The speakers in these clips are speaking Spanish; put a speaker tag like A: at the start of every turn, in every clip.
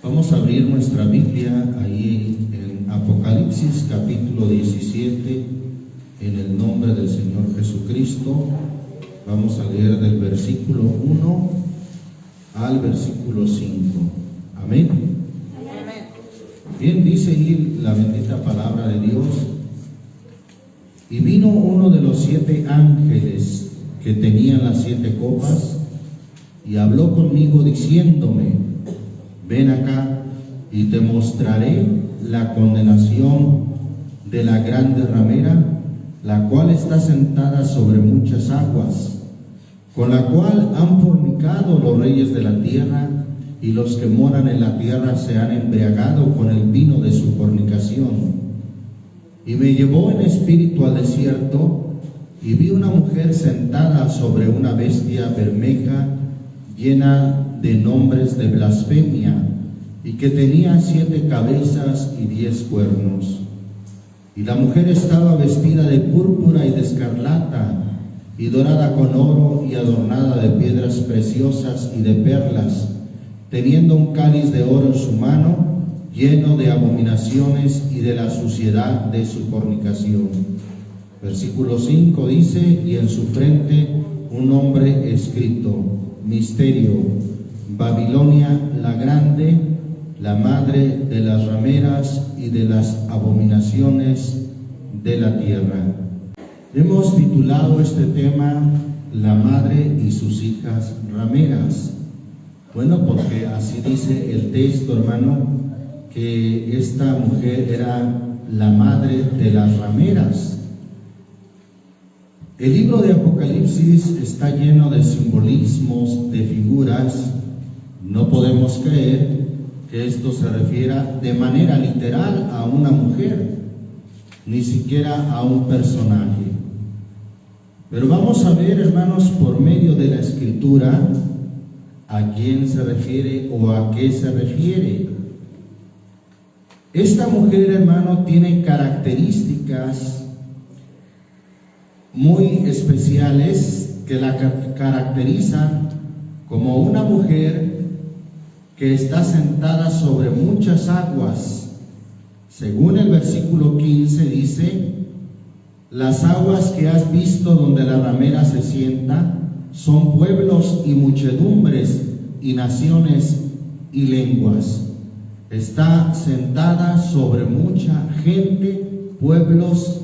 A: Vamos a abrir nuestra Biblia ahí en Apocalipsis capítulo 17, en el nombre del Señor Jesucristo. Vamos a leer del versículo 1 al versículo 5. Amén. Bien, dice ahí la bendita palabra de Dios. Y vino uno de los 7 ángeles que tenían las 7 copas y habló conmigo diciéndome: ven acá y te mostraré la condenación de la grande ramera, la cual está sentada sobre muchas aguas, con la cual han fornicado los reyes de la tierra, y los que moran en la tierra se han embriagado con el vino de su fornicación. Y me llevó en espíritu al desierto, y vi una mujer sentada sobre una bestia bermeja, llena de nombres de blasfemia, y que tenía 7 cabezas y 10 cuernos. Y la mujer estaba vestida de púrpura y de escarlata, y dorada con oro, y adornada de piedras preciosas y de perlas, teniendo un cáliz de oro en su mano, lleno de abominaciones y de la suciedad de su fornicación. Versículo 5 dice: y en su frente un nombre escrito: Misterio, Babilonia la grande, la madre de las rameras y de las abominaciones de la tierra. Hemos titulado este tema: La madre y sus hijas rameras. Bueno, porque así dice el texto, hermano, que esta mujer era la madre de las rameras. El libro de Apocalipsis está lleno de simbolismos, de figuras. No podemos creer que esto se refiera de manera literal a una mujer, ni siquiera a un personaje. Pero vamos a ver, hermanos, por medio de la Escritura, a quién se refiere o a qué se refiere. Esta mujer, hermano, tiene características muy especiales que la caracterizan como una mujer que está sentada sobre muchas aguas. Según el versículo 15 dice: las aguas que has visto donde la ramera se sienta son pueblos y muchedumbres y naciones y lenguas. Está sentada sobre mucha gente, pueblos,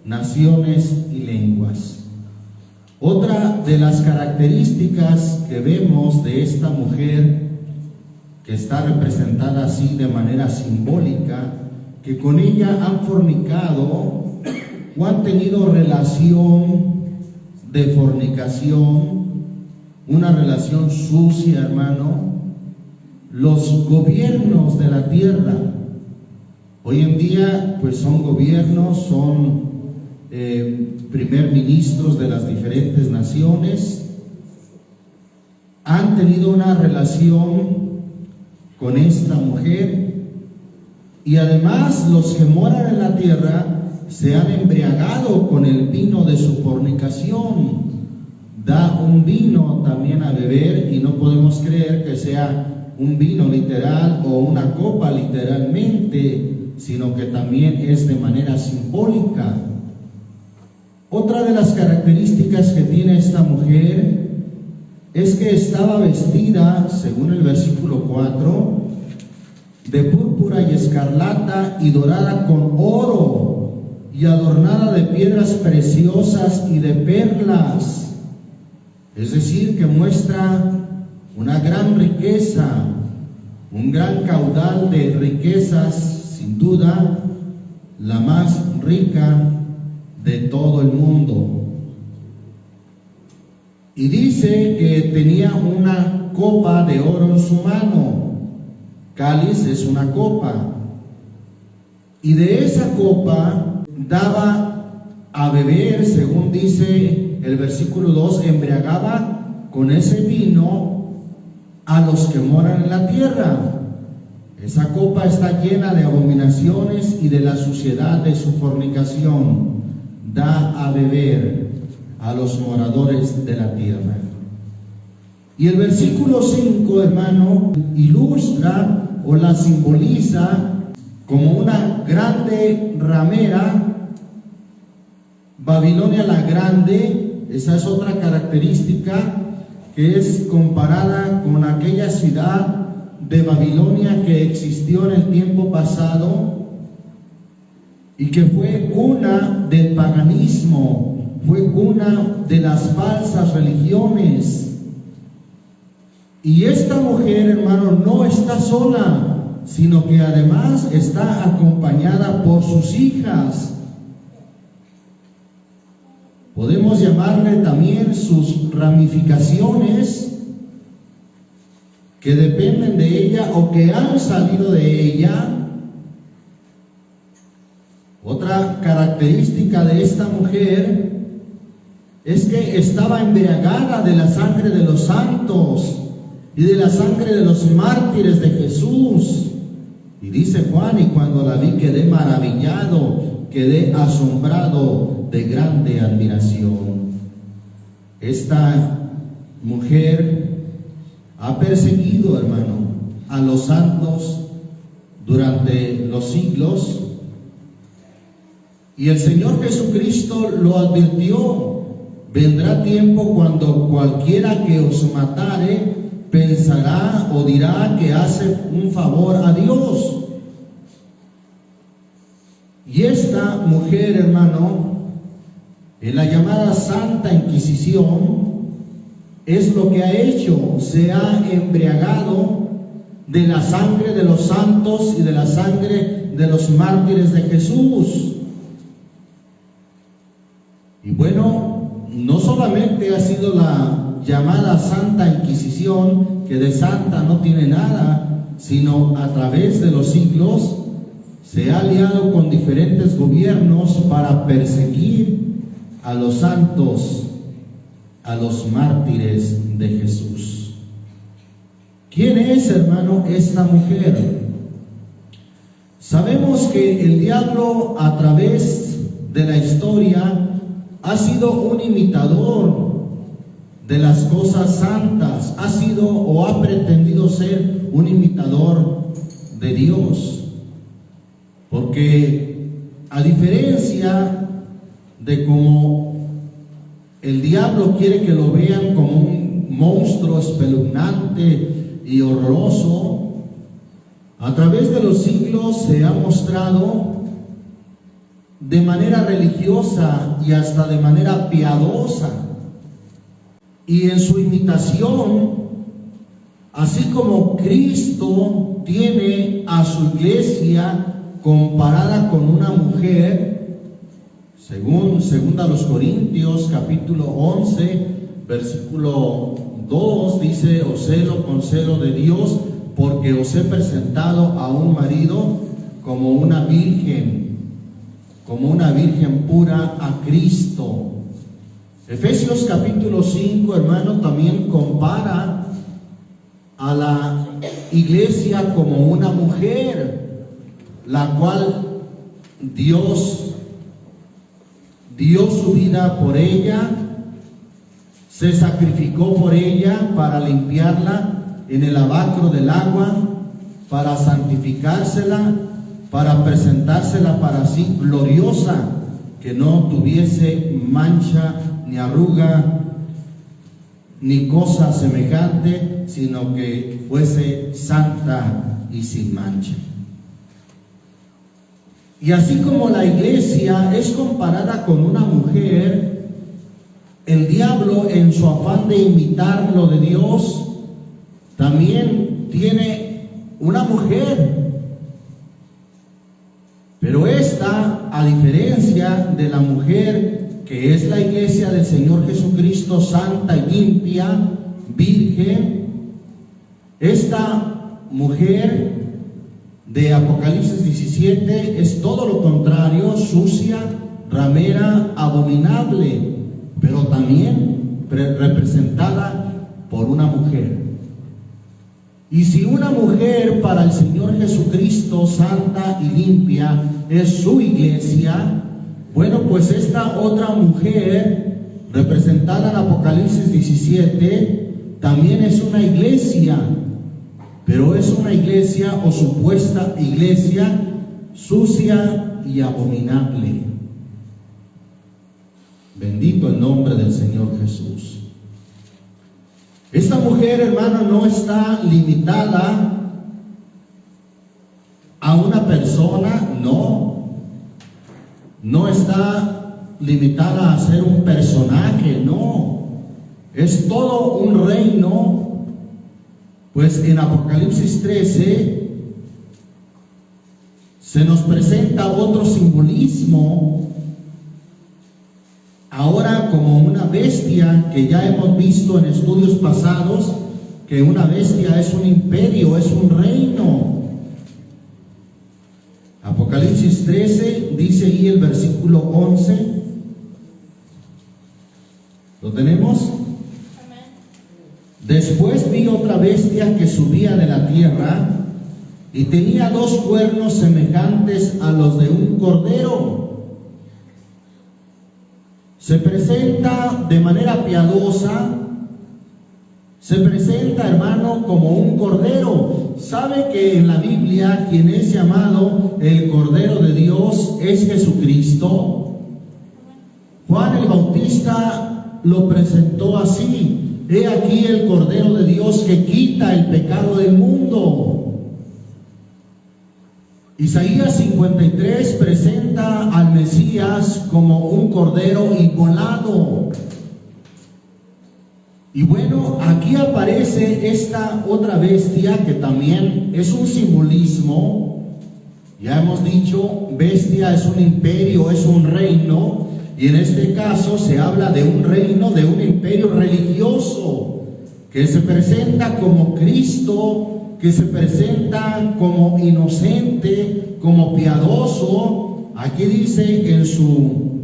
A: naciones y lenguas. Otra de las características que vemos de esta mujer, que está representada así de manera simbólica, que con ella han fornicado o han tenido relación de fornicación, una relación sucia, hermano, los gobiernos de la tierra. Hoy en día, pues son gobiernos, son primer ministros de las diferentes naciones, han tenido una relación con esta mujer, y además los que moran en la tierra se han embriagado con el vino de su fornicación. Da un vino también a beber, y no podemos creer que sea un vino literal o una copa literalmente, sino que también es de manera simbólica. Otra de las características que tiene esta mujer es que estaba vestida, según el versículo 4, de púrpura y escarlata, y dorada con oro, y adornada de piedras preciosas y de perlas. Es decir, que muestra una gran riqueza, un gran caudal de riquezas, sin duda la más rica de todo el mundo. Y dice que tenía una copa de oro en su mano. Cáliz es una copa, y de esa copa daba a beber, según dice el versículo 2, embriagaba con ese vino a los que moran en la tierra. Esa copa está llena de abominaciones y de la suciedad de su fornicación. Da a beber a los moradores de la tierra. Y el versículo 5, hermano, ilustra o la simboliza como una grande ramera. Babilonia la Grande, esa es otra característica que es comparada con aquella ciudad de Babilonia que existió en el tiempo pasado y que fue cuna del paganismo, fue cuna de las falsas religiones. Y esta mujer, hermano, no está sola, sino que además está acompañada por sus hijas. Podemos llamarle también sus ramificaciones que dependen de ella o que han salido de ella. Otra característica de esta mujer es que estaba embriagada de la sangre de los santos y de la sangre de los mártires de Jesús. Y dice Juan, y cuando la vi quedé maravillado, quedé asombrado de grande admiración. Esta mujer ha perseguido, hermano, a los santos durante los siglos. Y el Señor Jesucristo lo advirtió: vendrá tiempo cuando cualquiera que os matare pensará o dirá que hace un favor a Dios. Y esta mujer, hermano, en la llamada Santa Inquisición, es lo que ha hecho: se ha embriagado de la sangre de los santos y de la sangre de los mártires de Jesús. Y bueno, no solamente ha sido la llamada Santa Inquisición, que de santa no tiene nada, sino a través de los siglos se ha aliado con diferentes gobiernos para perseguir a los santos, a los mártires de Jesús. ¿Quién es, hermano, esta mujer? Sabemos que el diablo, a través de la historia, ha sido un imitador de las cosas santas, ha sido o ha pretendido ser un imitador de Dios, porque a diferencia de cómo el diablo quiere que lo vean como un monstruo espeluznante y horroroso, a través de los siglos se ha mostrado de manera religiosa y hasta de manera piadosa. Y en su imitación, así como Cristo tiene a su iglesia comparada con una mujer, según 2 Corintios capítulo 11, versículo 2, dice: os celo con celo de Dios, porque os he presentado a un marido como una virgen pura a Cristo. Efesios capítulo 5, hermano, también compara a la iglesia como una mujer, la cual Dios dio su vida por ella, se sacrificó por ella para limpiarla en el lavacro del agua, para santificársela, para presentársela para sí gloriosa, que no tuviese mancha ni arruga ni cosa semejante, sino que fuese santa y sin mancha. Y así como la iglesia es comparada con una mujer, el diablo, en su afán de imitar lo de Dios, también tiene una mujer. Pero esta, a diferencia de la mujer que es la iglesia del Señor Jesucristo, santa y limpia, virgen, esta mujer de Apocalipsis 17 es todo lo contrario: sucia, ramera, abominable, pero también representada por una mujer. Y si una mujer para el Señor Jesucristo, santa y limpia, es su iglesia, bueno, pues esta otra mujer, representada en Apocalipsis 17, también es una iglesia, pero es una iglesia o supuesta iglesia sucia y abominable. Bendito el nombre del Señor Jesús. Esta mujer, hermano, no está limitada a una persona, no está limitada a ser un personaje, no, es todo un reino. Pues en Apocalipsis 13 se nos presenta otro simbolismo, ahora como una bestia, que ya hemos visto en estudios pasados que una bestia es un imperio, es un reino. Apocalipsis 13 dice ahí el versículo 11. ¿Lo tenemos? Después vi otra bestia que subía de la tierra y tenía 2 cuernos semejantes a los de un cordero. Se presenta de manera piadosa, se presenta, hermano, como un cordero. ¿Sabe que en la Biblia quien es llamado el Cordero de Dios es Jesucristo? Juan el Bautista lo presentó así: he aquí el Cordero de Dios que quita el pecado del mundo. Isaías 53 presenta al Mesías como un cordero inmolado. Y bueno, aquí aparece esta otra bestia que también es un simbolismo. Ya hemos dicho, bestia es un imperio, es un reino. Y en este caso se habla de un reino, de un imperio religioso, que se presenta como Cristo, que se presenta como inocente, como piadoso. Aquí dice en su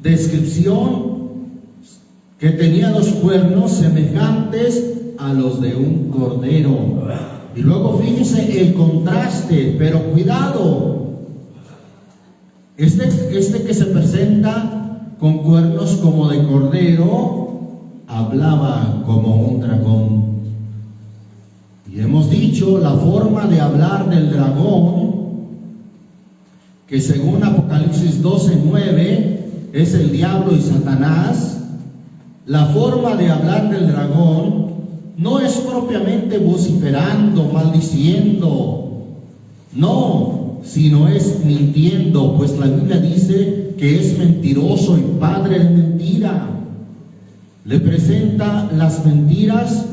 A: descripción que tenía 2 cuernos semejantes a los de un cordero. Y luego fíjese el contraste, pero cuidado. Este que se presenta con cuernos como de cordero, hablaba como un dragón. Y hemos dicho la forma de hablar del dragón, que según Apocalipsis 12:9 es el diablo y Satanás. La forma de hablar del dragón no es propiamente vociferando, maldiciendo, no, sino es mintiendo, pues la Biblia dice que es mentiroso y padre de mentira. Le presenta las mentiras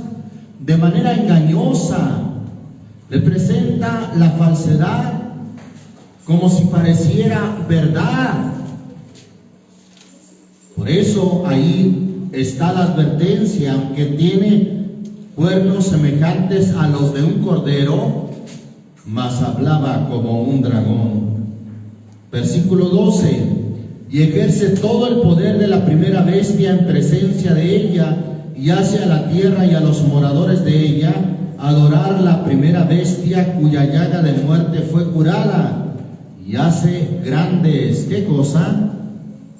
A: de manera engañosa, le presenta la falsedad como si pareciera verdad. Por eso ahí está la advertencia: aunque tiene cuernos semejantes a los de un cordero, mas hablaba como un dragón. Versículo 12: y ejerce todo el poder de la primera bestia en presencia de ella, y hace a la tierra y a los moradores de ella adorar la primera bestia, cuya llaga de muerte fue curada, y hace grandes, ¿qué cosa?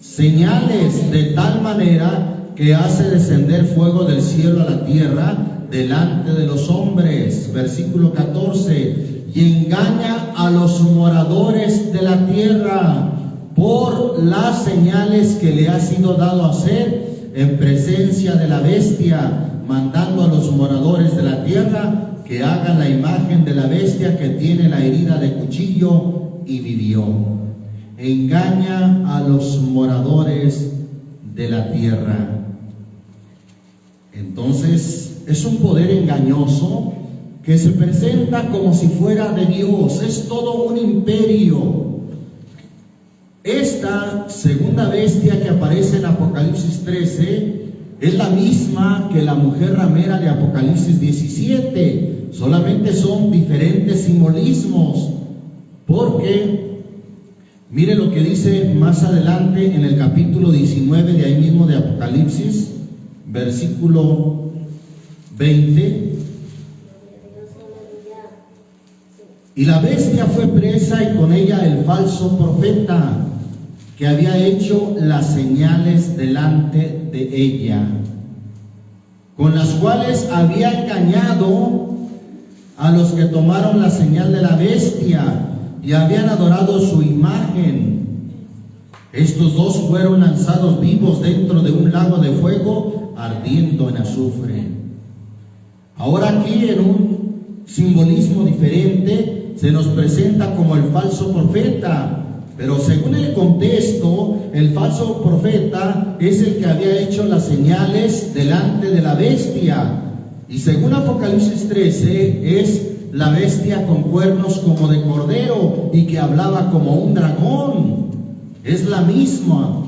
A: Señales, de tal manera que hace descender fuego del cielo a la tierra delante de los hombres. Versículo 14: y engaña a los moradores de la tierra por las señales que le ha sido dado hacer en presencia de la bestia, mandando a los moradores de la tierra que hagan la imagen de la bestia que tiene la herida de cuchillo y vivió. Engaña a los moradores de la tierra. Entonces es un poder engañoso que se presenta como si fuera de Dios. Es todo un imperio. Esta segunda bestia que aparece en Apocalipsis 13 es la misma que la mujer ramera de Apocalipsis 17. Solamente son diferentes simbolismos, porque mire lo que dice más adelante en el capítulo 19 de ahí mismo de Apocalipsis, versículo 20. Y la bestia fue presa y con ella el falso profeta, que había hecho las señales delante de ella. con las cuales había engañado a los que tomaron la señal de la bestia y habían adorado su imagen. Estos dos fueron lanzados vivos dentro de un lago de fuego ardiendo en azufre. Ahora aquí, en un simbolismo diferente, se nos presenta como el falso profeta. Pero según el contexto, el falso profeta es el que había hecho las señales delante de la bestia. Y según Apocalipsis 13, es la bestia con cuernos como de cordero y que hablaba como un dragón. Es la misma,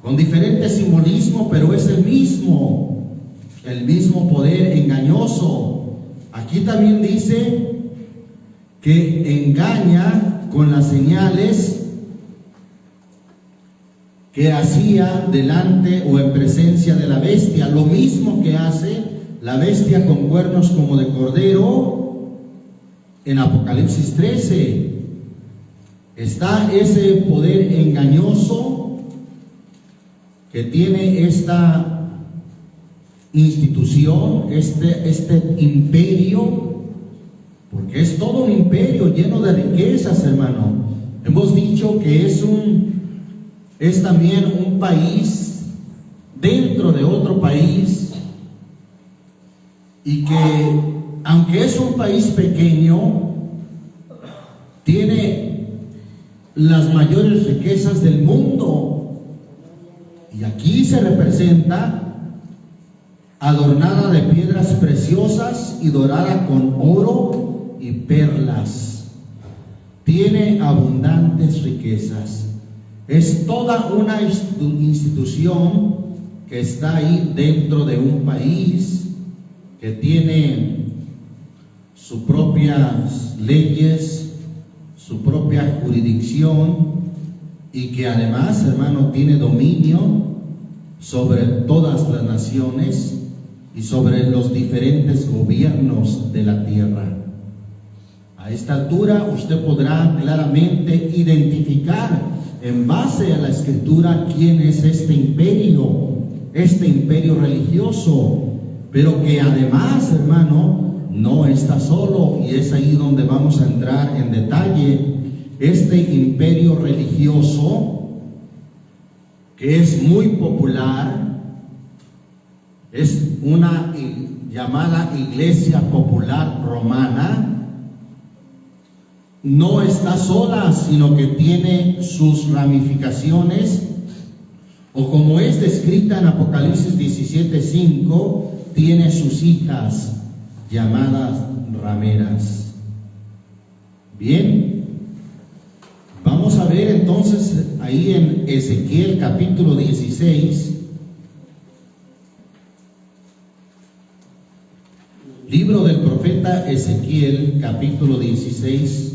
A: con diferente simbolismo, pero es el mismo poder engañoso. Aquí también dice que engaña con las señales que hacía delante o en presencia de la bestia, lo mismo que hace la bestia con cuernos como de cordero en Apocalipsis 13. Está ese poder engañoso que tiene esta institución, este imperio, porque es todo un imperio lleno de riquezas, hermano. Hemos dicho que es también un país dentro de otro país, y que aunque es un país pequeño, tiene las mayores riquezas del mundo. Y aquí se representa adornada de piedras preciosas y dorada con oro y perlas. Tiene abundantes riquezas. Es toda una institución que está ahí dentro de un país que tiene sus propias leyes, su propia jurisdicción, y que además, hermano, tiene dominio sobre todas las naciones y sobre los diferentes gobiernos de la tierra. A esta altura usted podrá claramente identificar en base a la Escritura quién es este imperio religioso, pero que además, hermano, no está solo, y es ahí donde vamos a entrar en detalle. Este imperio religioso, que es muy popular, es una llamada Iglesia Popular Romana, no está sola, sino que tiene sus ramificaciones, o como es descrita en Apocalipsis 17:5, tiene sus hijas llamadas rameras. Bien, vamos a ver entonces ahí en Ezequiel capítulo 16, libro del profeta Ezequiel capítulo 16.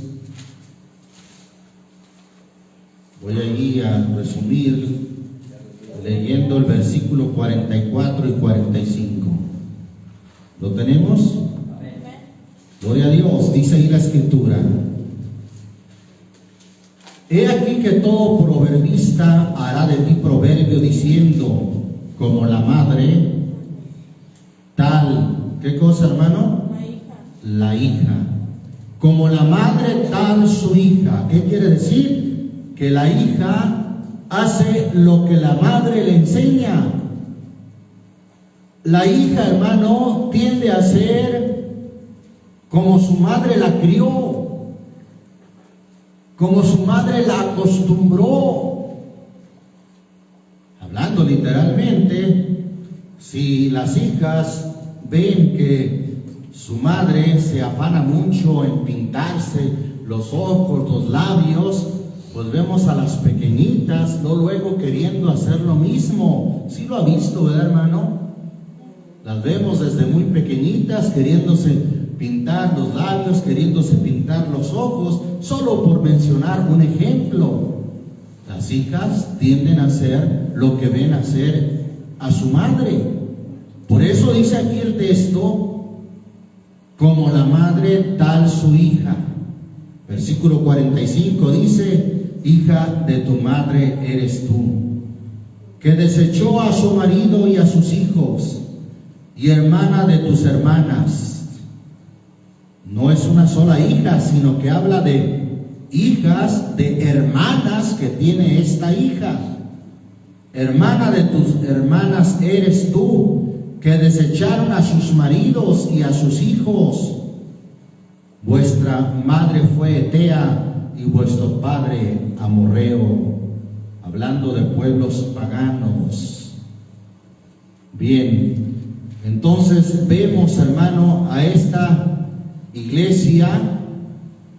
A: Voy ahí a resumir leyendo el versículo 44 y 45. ¿Lo tenemos? Gloria a Dios. Dice ahí la Escritura: He aquí que todo proverbista hará de ti proverbio diciendo, como la madre, tal. ¿Qué cosa, hermano? La hija. Como la madre, tal su hija. ¿Qué quiere decir? Que la hija hace lo que la madre le enseña. La hija, hermano, tiende a ser como su madre la crió, como su madre la acostumbró. Hablando literalmente, si las hijas ven que su madre se afana mucho en pintarse los ojos, los labios, pues vemos a las pequeñitas, ¿no? Luego queriendo hacer lo mismo. ¿Sí lo ha visto, verdad, hermano? Las vemos desde muy pequeñitas queriéndose pintar los labios, queriéndose pintar los ojos, solo por mencionar un ejemplo. Las hijas tienden a hacer lo que ven hacer a su madre. Por eso dice aquí el texto, como la madre, tal su hija. Versículo 45 dice: hija de tu madre eres tú, que desechó a su marido y a sus hijos, y hermana de tus hermanas. No es una sola hija, sino que habla de hijas, de hermanas que tiene esta hija. Hermana de tus hermanas eres tú, que desecharon a sus maridos y a sus hijos. Vuestra madre fue Etea y vuestro padre amorreo. Hablando de pueblos paganos. Bien, entonces vemos, hermano, a esta iglesia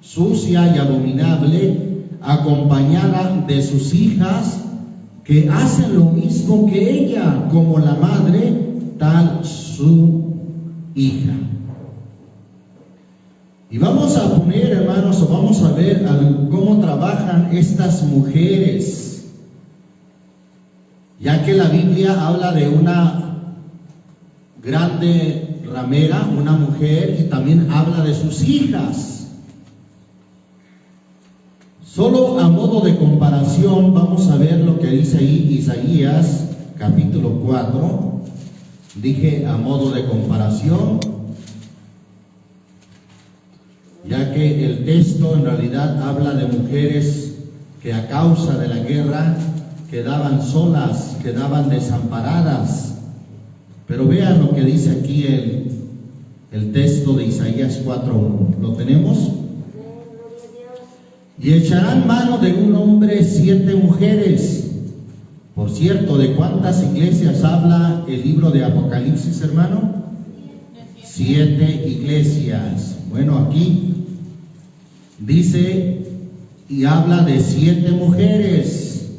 A: sucia y abominable, acompañada de sus hijas, que hacen lo mismo que ella, como la madre, tal su hija. Y vamos a poner, hermanos, o vamos a ver cómo trabajan estas mujeres, ya que la Biblia habla de una grande ramera, una mujer, y también habla de sus hijas. Solo a modo de comparación vamos a ver lo que dice ahí Isaías capítulo 4. Dije a modo de comparación, ya que el texto en realidad habla de mujeres que a causa de la guerra quedaban solas, quedaban desamparadas. Pero vean lo que dice aquí el texto de Isaías 4:1. ¿Lo tenemos? Y echarán mano de un hombre 7 mujeres. Por cierto, ¿de cuántas iglesias habla el libro de Apocalipsis, hermano? 7 iglesias. Bueno, aquí dice y habla de 7 mujeres,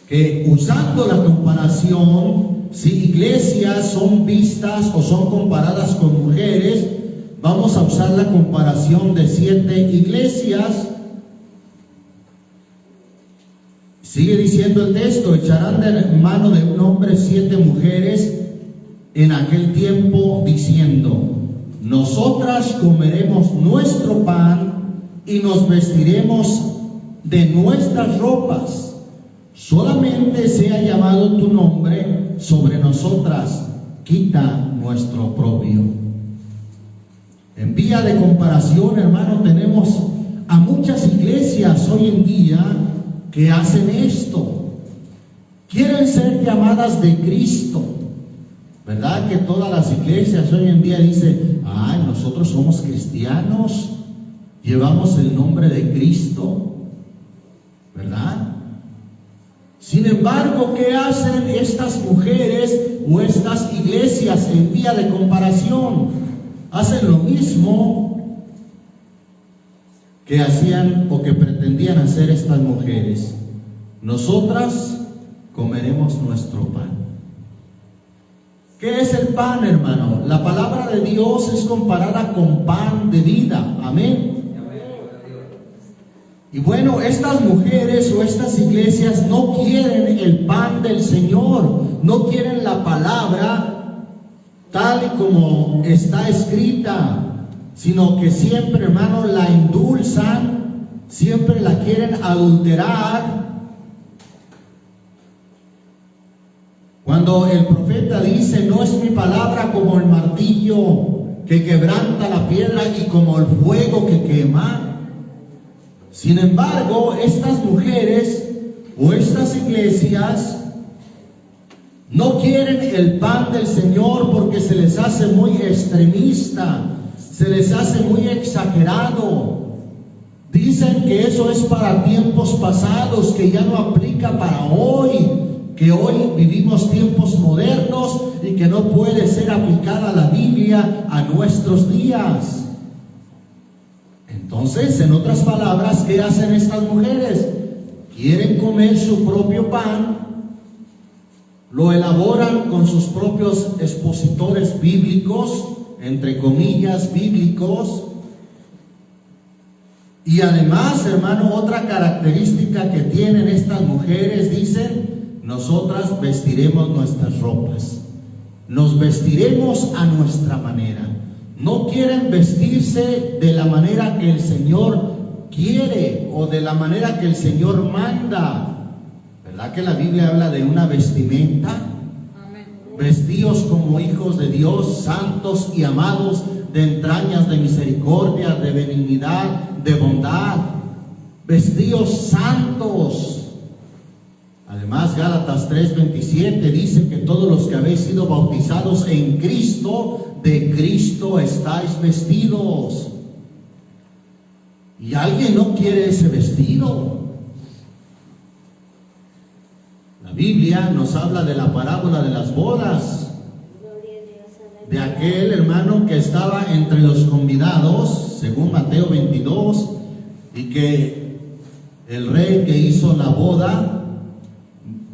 A: que usando la comparación, si iglesias son vistas o son comparadas con mujeres, vamos a usar la comparación de 7 iglesias. Sigue diciendo el texto: echarán de mano de un hombre 7 mujeres en aquel tiempo, diciendo: nosotras comeremos nuestro pan y nos vestiremos de nuestras ropas. Solamente sea llamado tu nombre sobre nosotras, quita nuestro oprobio. En vía de comparación, hermano, tenemos a muchas iglesias hoy en día que hacen esto. Quieren ser llamadas de Cristo. ¿Verdad que todas las iglesias hoy en día dicen: ay, nosotros somos cristianos, llevamos el nombre de Cristo? ¿Verdad? Sin embargo, ¿qué hacen estas mujeres o estas iglesias en vía de comparación? Hacen lo mismo que hacían o que pretendían hacer estas mujeres. Nosotras comeremos nuestro pan. ¿Qué es el pan, hermano? La palabra de Dios es comparada con pan de vida. Amén. Y bueno, estas mujeres o estas iglesias no quieren el pan del Señor, no quieren la palabra tal y como está escrita, sino que siempre, hermano, la endulzan, siempre la quieren adulterar. Cuando el profeta dice: no es mi palabra como el martillo que quebranta la piedra y como el fuego que quema. Sin embargo, estas mujeres o estas iglesias no quieren el pan del Señor porque se les hace muy extremista, se les hace muy exagerado. Dicen que eso es para tiempos pasados, que ya no aplica para hoy, que hoy vivimos tiempos modernos y que no puede ser aplicada la Biblia a nuestros días. Entonces, en otras palabras, ¿qué hacen estas mujeres? Quieren comer su propio pan, lo elaboran con sus propios expositores bíblicos, entre comillas, bíblicos. Y además, hermano, otra característica que tienen estas mujeres, dicen: nosotras vestiremos nuestras ropas, nos vestiremos a nuestra manera. No quieren vestirse de la manera que el Señor quiere o de la manera que el Señor manda. ¿Verdad que la Biblia habla de una vestimenta? Vestíos como hijos de Dios, santos y amados, de entrañas de misericordia, de benignidad, de bondad. Vestíos santos. Además, Gálatas 3:27 dice que todos los que habéis sido bautizados en Cristo, de Cristo estáis vestidos. Y alguien no quiere ese vestido. La Biblia nos habla de la parábola de las bodas, de aquel hermano que estaba entre los convidados, según Mateo 22, y que el rey que hizo la boda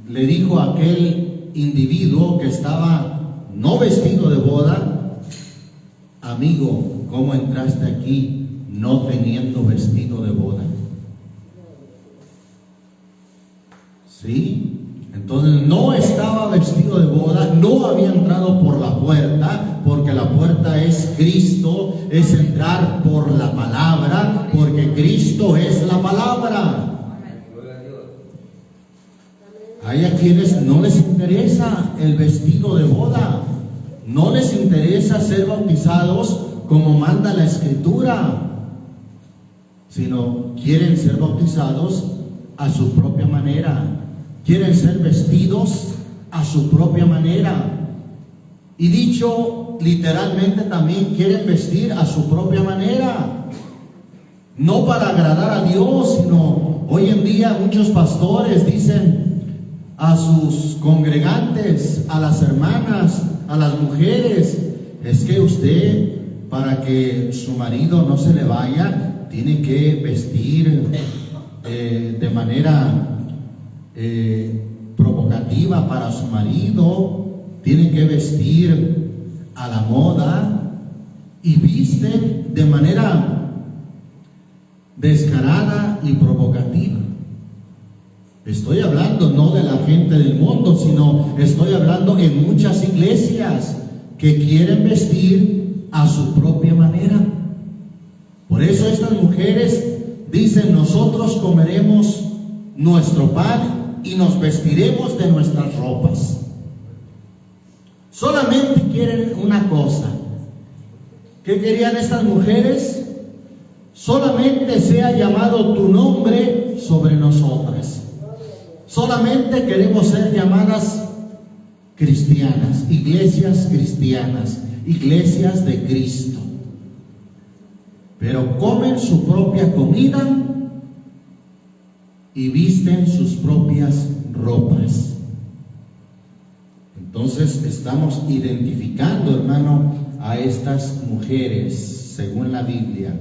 A: le dijo a aquel individuo que estaba no vestido de boda: amigo, ¿cómo entraste aquí no teniendo vestido de boda? ¿Sí? Entonces no estaba vestido de boda, no había entrado por la puerta, porque la puerta es Cristo, es entrar por la palabra, porque Cristo es la palabra. Hay a quienes no les interesa el vestido de boda, no les interesa ser bautizados como manda la Escritura, sino quieren ser bautizados a su propia manera, quieren ser vestidos a su propia manera. Y dicho literalmente también, quieren vestir a su propia manera, no para agradar a Dios, sino hoy en día muchos pastores dicen a sus congregantes, a las hermanas, a las mujeres: es que usted, para que su marido no se le vaya, tiene que vestir de manera provocativa para su marido, tiene que vestir a la moda, y visten de manera descarada y provocativa. Estoy hablando no de la gente del mundo, sino estoy hablando en muchas iglesias que quieren vestir a su propia manera. Por eso estas mujeres dicen: nosotros comeremos nuestro pan y nos vestiremos de nuestras ropas. Solamente quieren una cosa. ¿Qué querían estas mujeres? Solamente sea llamado tu nombre sobre nosotras. Solamente queremos ser llamadas cristianas, iglesias de Cristo. Pero comen su propia comida y visten sus propias ropas. Entonces estamos identificando, hermano, a estas mujeres según la Biblia.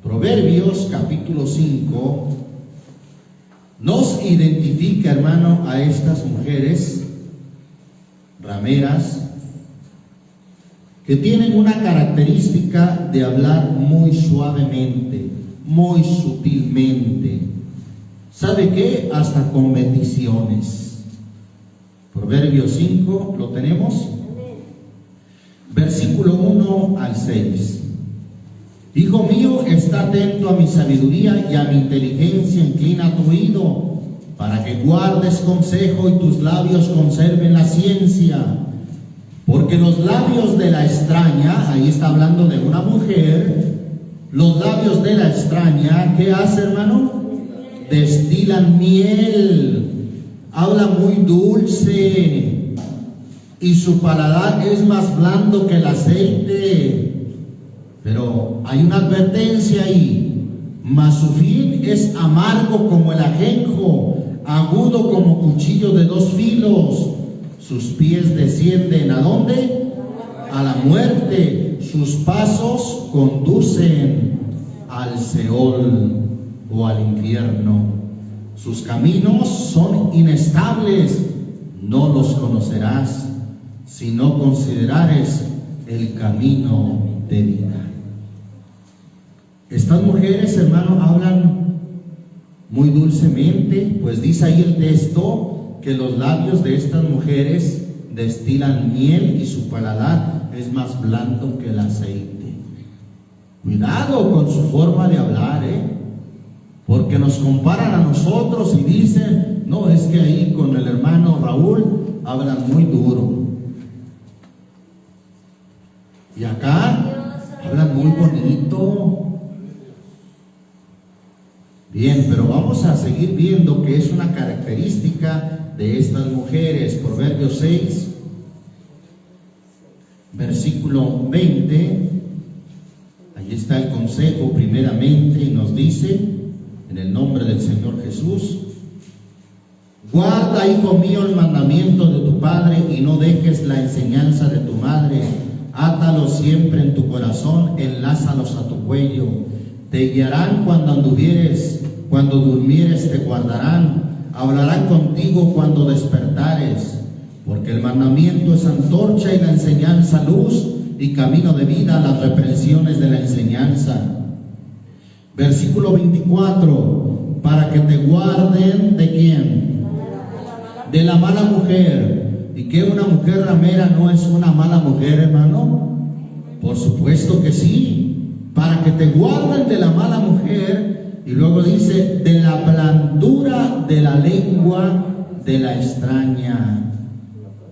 A: Proverbios capítulo 5 nos identifica, hermano, a estas mujeres rameras que tienen una característica de hablar muy suavemente, muy sutilmente. ¿Sabe qué? Hasta con bendiciones. Proverbios 5, ¿lo tenemos? Versículo 1 al 6. Hijo mío, está atento a mi sabiduría y a mi inteligencia, inclina tu oído, para que guardes consejo y tus labios conserven la ciencia. Porque los labios de la extraña, ahí está hablando de una mujer, los labios de la extraña, ¿qué hace, hermano? Destilan miel, habla muy dulce, y su paladar es más blando que el aceite. Pero hay una advertencia ahí: mas su fin es amargo como el ajenjo, agudo como cuchillo de dos filos. Sus pies descienden ¿a dónde? A la muerte. Sus pasos conducen al Seol o al infierno. Sus caminos son inestables, no los conocerás si no considerares el camino de vida. Estas mujeres, hermano, hablan muy dulcemente, pues dice ahí el texto que los labios de estas mujeres destilan miel y su paladar es más blando que el aceite. Cuidado con su forma de hablar, porque nos comparan a nosotros y dicen: no, es que ahí con el hermano Raúl hablan muy duro. Y acá hablan muy bonito. Bien, pero vamos a seguir viendo que es una característica de estas mujeres. Proverbios 6, versículo 20. Allí está el consejo primeramente y nos dice, en el nombre del Señor Jesús: guarda, hijo mío, el mandamiento de tu padre y no dejes la enseñanza de tu madre. Átalos siempre en tu corazón, enlázalos a tu cuello. Te guiarán cuando anduvieres, cuando durmieres te guardarán. Hablarán contigo cuando despertares. Porque el mandamiento es antorcha y la enseñanza luz, y camino de vida las reprensiones de la enseñanza. Versículo 24. Para que te guarden ¿de quién? De la mala mujer. ¿Y que una mujer ramera no es una mala mujer, hermano? Por supuesto que sí. Para que te guarden de la mala mujer. Y luego dice, de la blandura de la lengua de la extraña.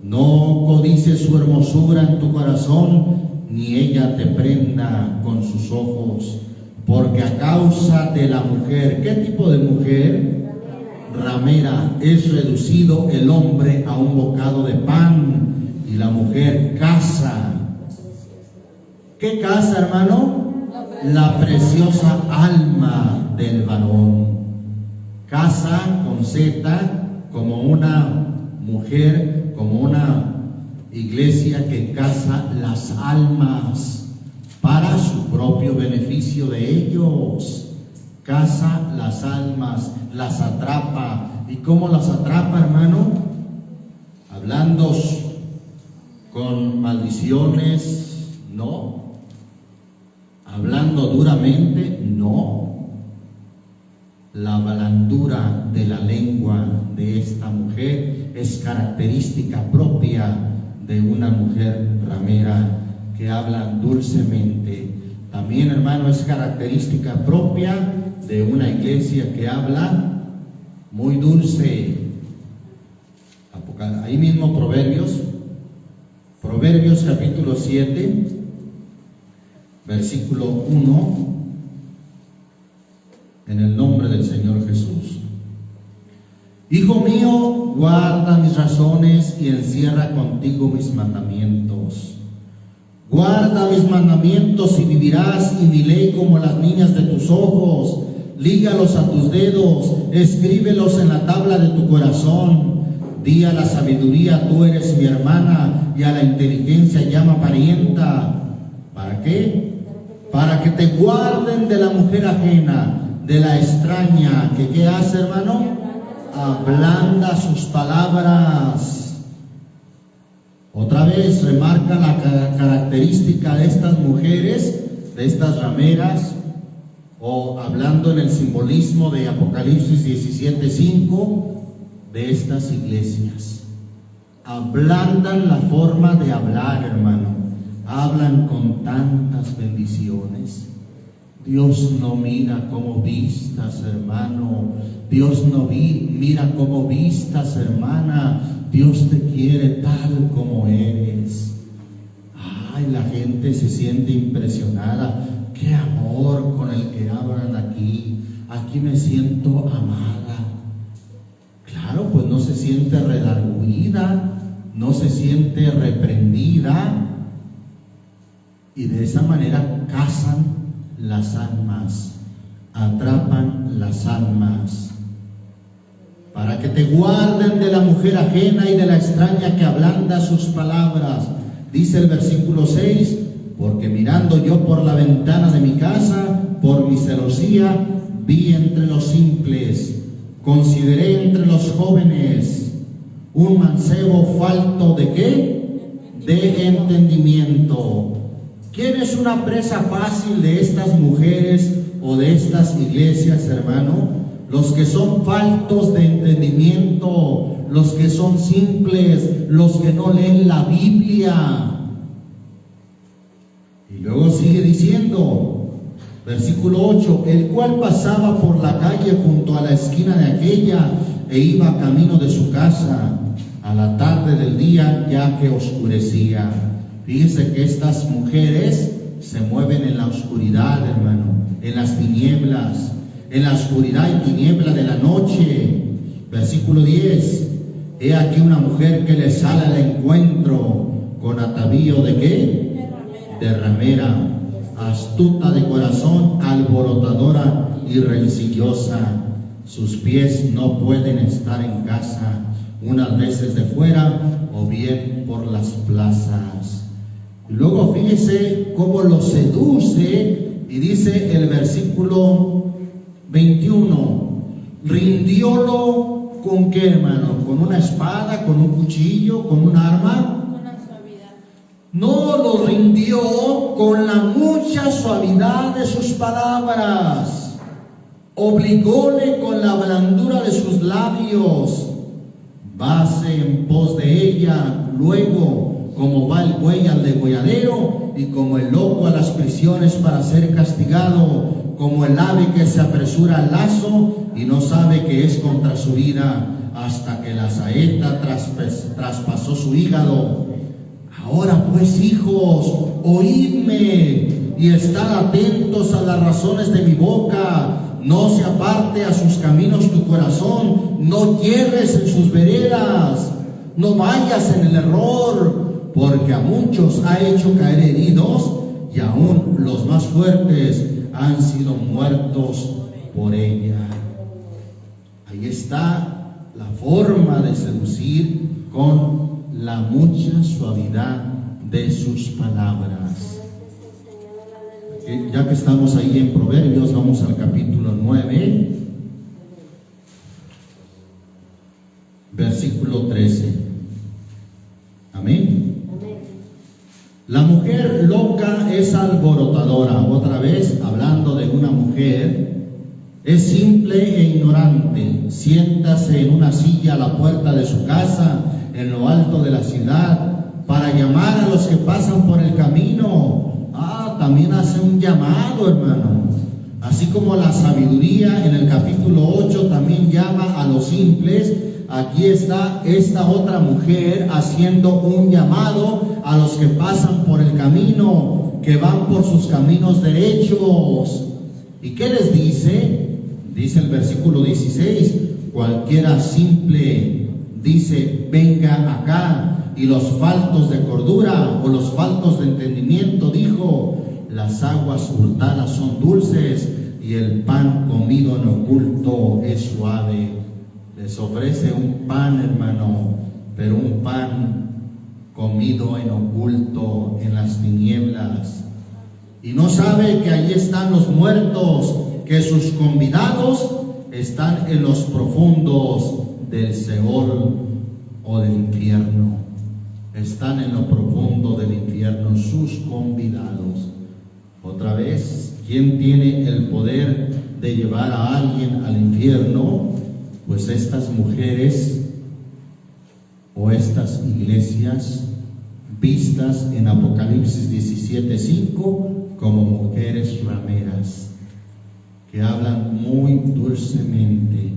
A: No codicies su hermosura en tu corazón, ni ella te prenda con sus ojos. Porque a causa de la mujer, ¿qué tipo de mujer? Ramera, es reducido el hombre a un bocado de pan, y la mujer caza. ¿Qué caza, hermano? La preciosa alma del varón. Caza con Z, como una mujer, como una iglesia que caza las almas para su propio beneficio de ellos. Caza las almas, las atrapa. ¿Y cómo las atrapa, hermano? Hablando con maldiciones, no. Hablando duramente, no. La blandura de la lengua de esta mujer es característica propia de una mujer ramera que habla dulcemente. También, hermano, es característica propia de una iglesia que habla muy dulce. Ahí mismo Proverbios capítulo 7, versículo 1, en el nombre del Señor Jesús. Hijo mío, guarda mis razones y encierra contigo mis mandamientos. Guarda mis mandamientos y vivirás, y mi ley como las niñas de tus ojos. Lígalos a tus dedos, escríbelos en la tabla de tu corazón. Di a la sabiduría, tú eres mi hermana, y a la inteligencia llama parienta. ¿Para qué? Para que te guarden de la mujer ajena, de la extraña, que ¿qué hace, hermano? Ablanda sus palabras. Otra vez remarca la característica de estas mujeres, de estas rameras, o hablando en el simbolismo de Apocalipsis 17:5, de estas iglesias. Ablandan la forma de hablar, hermano. Hablan con tantas bendiciones. Dios no mira cómo vistas, hermano. Dios no mira cómo vistas, hermana. Dios te quiere tal como eres. Ay, la gente se siente impresionada. Qué amor con el que hablan aquí. Aquí me siento amada. Claro, pues no se siente redarguida, no se siente reprendida. Y de esa manera cazan las almas, atrapan las almas. Para que te guarden de la mujer ajena y de la extraña que ablanda sus palabras. Dice el versículo 6, porque mirando yo por la ventana de mi casa, por mi celosía, vi entre los simples, consideré entre los jóvenes un mancebo falto ¿de qué? De entendimiento. ¿Quién es una presa fácil de estas mujeres o de estas iglesias, hermano? Los que son faltos de entendimiento, los que son simples, los que no leen la Biblia. Y luego sigue diciendo, versículo 8, el cual pasaba por la calle junto a la esquina de aquella e iba camino de su casa a la tarde del día, ya que oscurecía. Fíjese que estas mujeres se mueven en la oscuridad, hermano, en las tinieblas, en la oscuridad y tiniebla de la noche. Versículo 10. He aquí una mujer que le sale al encuentro con atavío ¿de qué? De ramera, astuta de corazón, alborotadora y rencillosa. Sus pies no pueden estar en casa, unas veces de fuera o bien por las plazas. Y luego fíjese cómo lo seduce, y dice el versículo 21, rindiólo ¿con qué, hermano? ¿Con una espada, con un cuchillo, con un arma?
B: Con la suavidad.
A: No, lo rindió con la mucha suavidad de sus palabras, obligóle con la blandura de sus labios. Vase en pos de ella, luego, como va el buey al degolladero y como el loco a las prisiones para ser castigado, como el ave que se apresura al lazo y no sabe que es contra su vida, hasta que la saeta traspasó su hígado. Ahora pues, hijos, oídme y estad atentos a las razones de mi boca. No se aparte a sus caminos tu corazón, no hierres en sus veredas, no vayas en el error, porque a muchos ha hecho caer heridos y aún los más fuertes han sido muertos por ella. Ahí está la forma de seducir, con la mucha suavidad de sus palabras. Ya que estamos ahí en Proverbios, vamos al capítulo 9, versículo 13. Amén. La mujer loca es alborotadora. Otra vez, hablando de una mujer, es simple e ignorante. Siéntase en una silla a la puerta de su casa, en lo alto de la ciudad, para llamar a los que pasan por el camino. También hace un llamado, hermano. Así como la sabiduría en el capítulo 8 también llama a los simples, aquí está esta otra mujer haciendo un llamado a los que pasan por el camino, que van por sus caminos derechos. ¿Y qué les dice? Dice el versículo 16, cualquiera simple dice, venga acá, y los faltos de cordura o los faltos de entendimiento dijo, las aguas hurtadas son dulces y el pan comido en oculto es suave. Les ofrece un pan, hermano, pero un pan comido en oculto, en las tinieblas. Y no sabe que allí están los muertos, que sus convidados están en los profundos del Seol o del infierno. Están en lo profundo del infierno sus convidados. Otra vez, ¿quién tiene el poder de llevar a alguien al infierno? Pues estas mujeres o estas iglesias vistas en Apocalipsis 17:5 como mujeres rameras, que hablan muy dulcemente,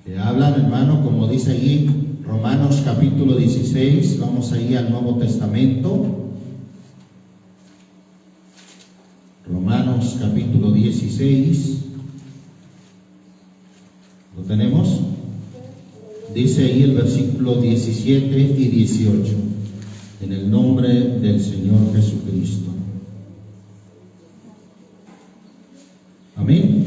A: que hablan, hermano, como dice ahí Romanos capítulo 16, vamos ahí al Nuevo Testamento. Romanos capítulo 16, ¿lo tenemos? Dice ahí el versículo 17 y 18, en el nombre del Señor Jesucristo. Amén.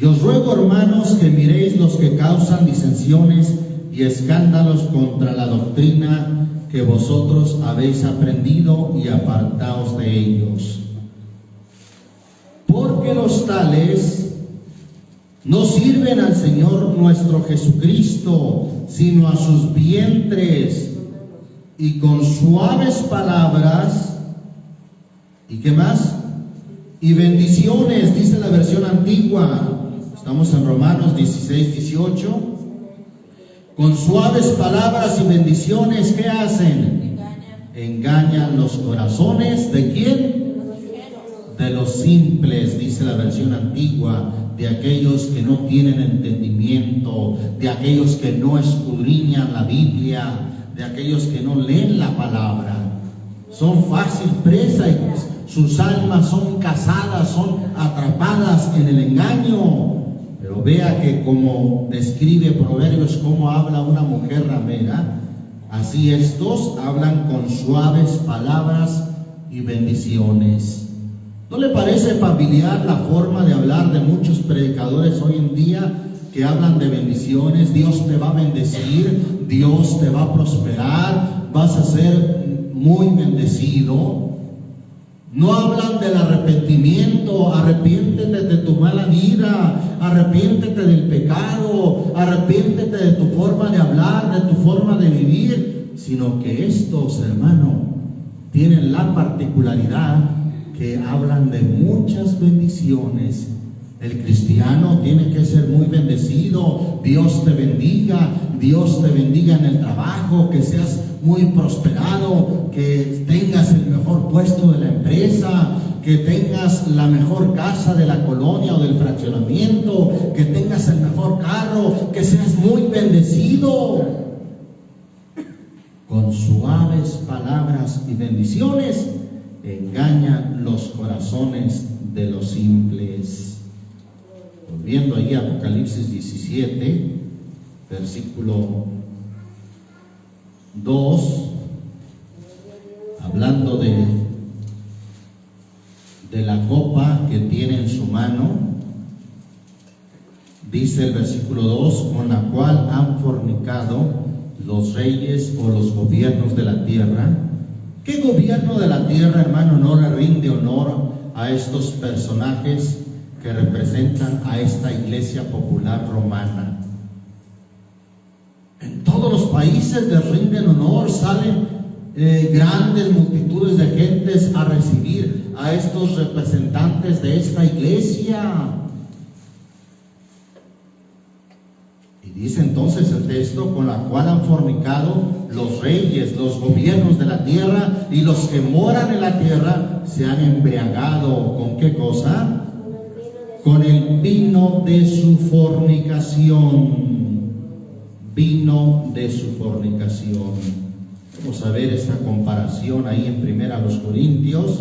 A: Y os ruego, hermanos, que miréis los que causan disensiones y escándalos contra la doctrina que vosotros habéis aprendido, y apartaos de ellos. Porque los tales no sirven al Señor nuestro Jesucristo, sino a sus vientres, y con suaves palabras, ¿y qué más? Y bendiciones, dice la versión antigua. Estamos en Romanos 16:18. Con suaves palabras y bendiciones, ¿qué hacen? Engañan los corazones, ¿de quién? De los simples, dice la versión antigua, de aquellos que no tienen entendimiento, de aquellos que no escudriñan la Biblia, de aquellos que no leen la palabra. son fácil presa y sus almas son cazadas, son atrapadas en el engaño. Pero vea que como describe Proverbios cómo habla una mujer ramera, así estos hablan con suaves palabras y bendiciones. ¿No le parece familiar la forma de hablar de muchos predicadores hoy en día que hablan de bendiciones? Dios te va a bendecir, Dios te va a prosperar, vas a ser muy bendecido. No hablan del arrepentimiento, arrepiéntete de tu mala vida, arrepiéntete del pecado, arrepiéntete de tu forma de hablar, de tu forma de vivir, sino que estos, hermanos, tienen la particularidad que hablan de muchas bendiciones. El cristiano tiene que ser muy bendecido. Dios te bendiga en el trabajo, que seas muy prosperado, que tengas el mejor puesto de la empresa, que tengas la mejor casa de la colonia o del fraccionamiento, que tengas el mejor carro, que seas muy bendecido. Con suaves palabras y bendiciones engañan los corazones de los simples. Volviendo ahí a Apocalipsis 17, versículo 2, hablando de la copa que tiene en su mano, dice el versículo 2, con la cual han fornicado los reyes o los gobiernos de la tierra. ¿Qué gobierno de la tierra, hermano, no le rinde honor a estos personajes que representan a esta iglesia popular romana? En todos los países les rinden honor, salen grandes multitudes de gentes a recibir a estos representantes de esta iglesia. Y dice entonces el texto, con la cual han fornicado los reyes, los gobiernos de la tierra, y los que moran en la tierra se han embriagado. ¿Con qué cosa? Con el vino de su fornicación. Vino de su fornicación. Vamos a ver esta comparación ahí en 1 Corintios,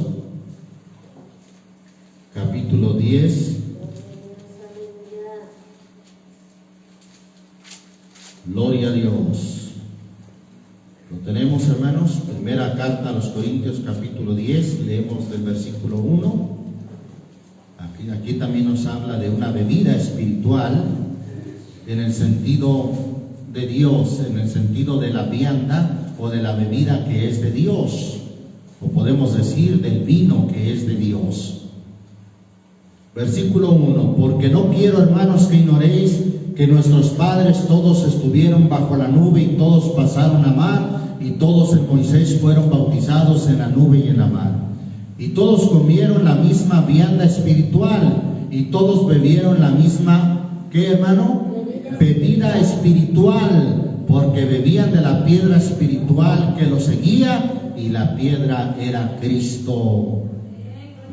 A: capítulo 10. Gloria a Dios. Lo tenemos, hermanos. Primera carta a los Corintios, capítulo 10. Leemos del versículo 1. Aquí también nos habla de una bebida espiritual en el sentido de Dios, en el sentido de la vianda o de la bebida que es de Dios, o podemos decir del vino que es de Dios. Versículo 1: porque no quiero, hermanos, que ignoréis que nuestros padres todos estuvieron bajo la nube y todos pasaron a mar, y todos en Moisés fueron bautizados en la nube y en la mar, y todos comieron la misma vianda espiritual, y todos bebieron la misma, ¿qué, hermano? Bebida espiritual, porque bebían de la piedra espiritual que los seguía, y la piedra era Cristo.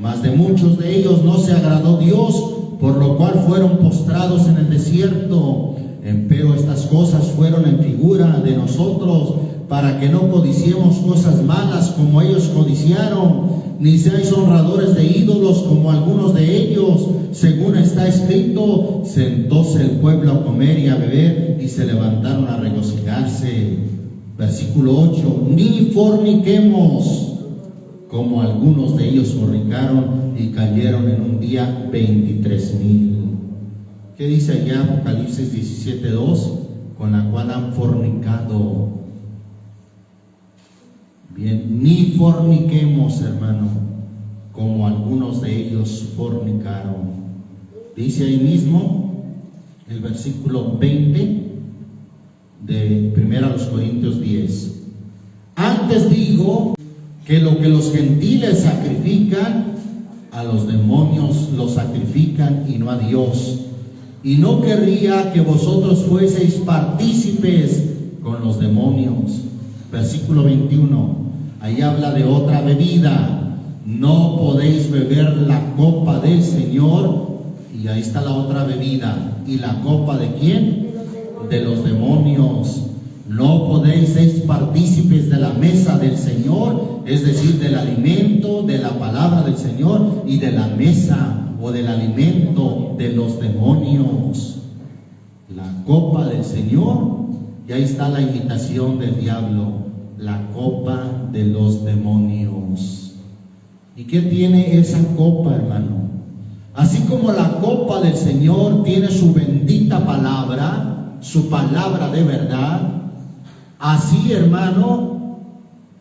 A: Mas de muchos de ellos no se agradó Dios, por lo cual fueron postrados en el desierto. Empero estas cosas fueron en figura de nosotros, para que no codiciemos cosas malas como ellos codiciaron, ni seáis honradores de ídolos como algunos de ellos. Según está escrito, sentóse el pueblo a comer y a beber, y se levantaron a regocijarse. Versículo 8: ni forniquemos, como algunos de ellos fornicaron y cayeron en un día 23,000. ¿Qué dice allá Apocalipsis 17:2? Con la cual han fornicado. Bien, ni forniquemos, hermano, como algunos de ellos fornicaron. Dice ahí mismo el versículo 20 de 1 Corintios 10. Antes digo que lo que los gentiles sacrifican, a los demonios los sacrifican y no a Dios. Y no querría que vosotros fueseis partícipes con los demonios. Versículo 21, ahí habla de otra bebida. No podéis beber la copa del Señor, y ahí está la otra bebida. ¿Y la copa de quién? De los demonios. No podéis ser partícipes de la mesa del Señor es decir, del alimento, de la palabra del Señor y de la mesa o del alimento de los demonios. La copa del Señor, y ahí está la imitación del diablo, la copa de los demonios. ¿Y qué tiene esa copa, hermano? Así como la copa del Señor tiene su bendita palabra, su palabra de verdad, así, hermano,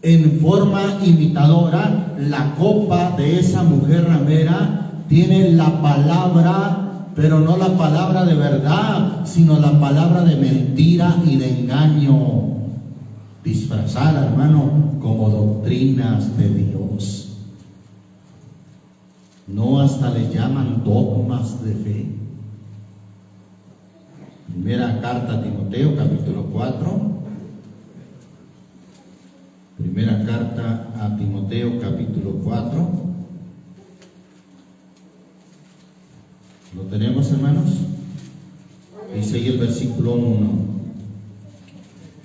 A: en forma imitadora, la copa de esa mujer ramera tiene la palabra, pero no la palabra de verdad, sino la palabra de mentira y de engaño, disfrazada, hermano, como doctrinas de Dios. No, hasta le llaman dogmas de fe. Primera carta a Timoteo, capítulo 4. Primera carta a Timoteo, capítulo 4. ¿Lo tenemos, hermanos? Dice ahí el versículo 1.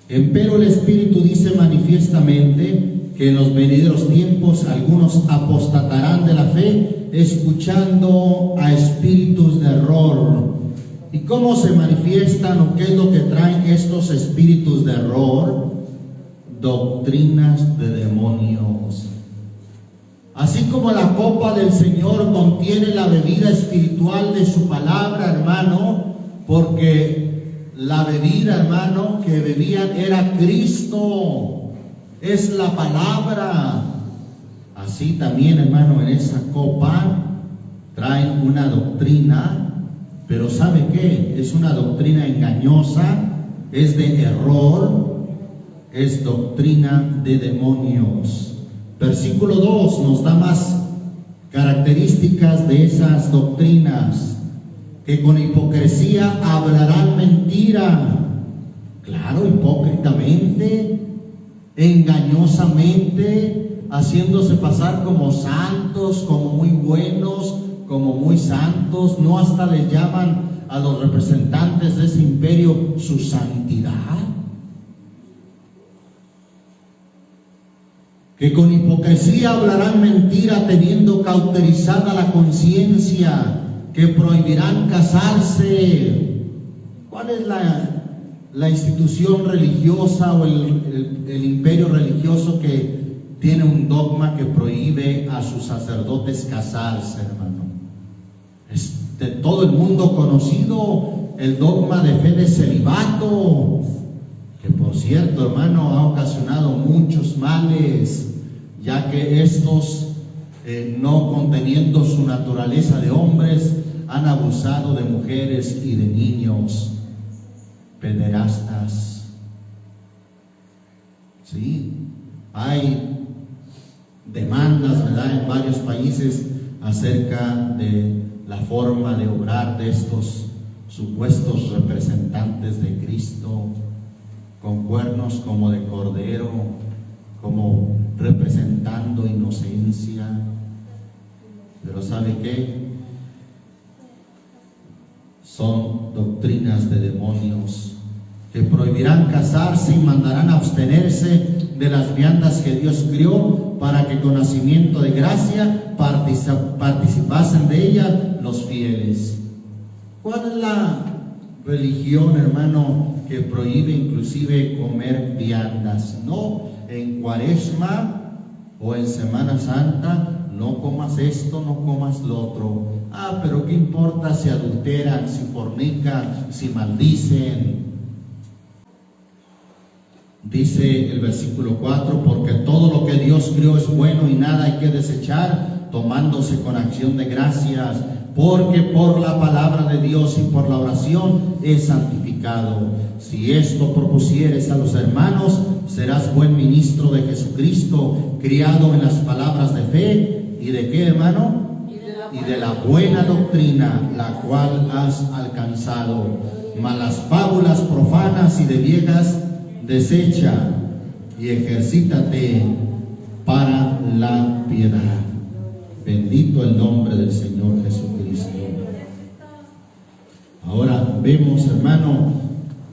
A: Empero el Espíritu dice manifiestamente que en los venideros tiempos algunos apostatarán de la fe, escuchando a espíritus de error. ¿Y cómo se manifiestan o qué es lo que traen estos espíritus de error? Doctrinas de demonios. Así como la copa del Señor contiene la bebida espiritual de su palabra, hermano, porque la bebida, hermano, que bebían era Cristo, es la palabra. Así también, hermano, en esa copa traen una doctrina, pero ¿sabe qué? Es una doctrina engañosa, es de error, es doctrina de demonios. Versículo 2 nos da más características de esas doctrinas: que con hipocresía hablarán mentira. Claro, hipócritamente, engañosamente, haciéndose pasar como santos, como muy buenos, como muy santos. No, hasta le llaman a los representantes de ese imperio su santidad. Que con hipocresía hablarán mentira, teniendo cauterizada la conciencia, que prohibirán casarse. ¿Cuál es la institución religiosa o el imperio religioso que tiene un dogma que prohíbe a sus sacerdotes casarse, hermano? Es de todo el mundo conocido el dogma de fe de celibato, que por cierto, hermano, ha ocasionado muchos males, ya que estos, no conteniendo su naturaleza de hombres, han abusado de mujeres y de niños, pederastas. Sí, hay demandas, ¿verdad?, en varios países acerca de la forma de obrar de estos supuestos representantes de Cristo, con cuernos como de cordero, como representando inocencia. Pero ¿sabe qué? Son doctrinas de demonios, que prohibirán casarse y mandarán abstenerse de las viandas que Dios crió, para que con nacimiento de gracia participasen de ella los fieles. ¿Cuál es la religión, hermano, que prohíbe inclusive comer viandas? No, en Cuaresma o en Semana Santa, no comas esto, no comas lo otro. Ah, pero ¿qué importa si adulteran, si fornican, si maldicen? Dice el versículo 4, porque todo lo que Dios crió es bueno y nada hay que desechar, tomándose con acción de gracias, porque por la palabra de Dios y por la oración es santificado. Si esto propusieres a los hermanos, serás buen ministro de Jesucristo, criado en las palabras de fe, ¿y de qué, hermano? Y de la buena doctrina, la cual has alcanzado. Mas las fábulas profanas y de viejas desecha, y ejercítate para la piedad. Bendito el nombre del Señor Jesucristo. Ahora vemos, hermano,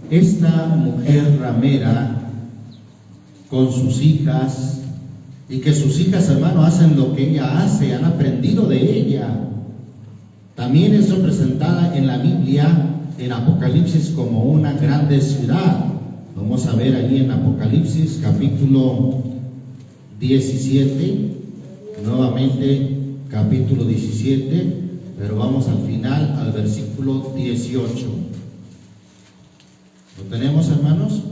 A: esta mujer ramera con sus hijas y que sus hijas, hermano, hacen lo que ella hace, han aprendido de ella. También es representada en la Biblia, en Apocalipsis, como una grande ciudad. Vamos a ver allí en Apocalipsis capítulo 17, nuevamente capítulo 17, pero vamos al final, al versículo 18. ¿Lo tenemos, hermanos?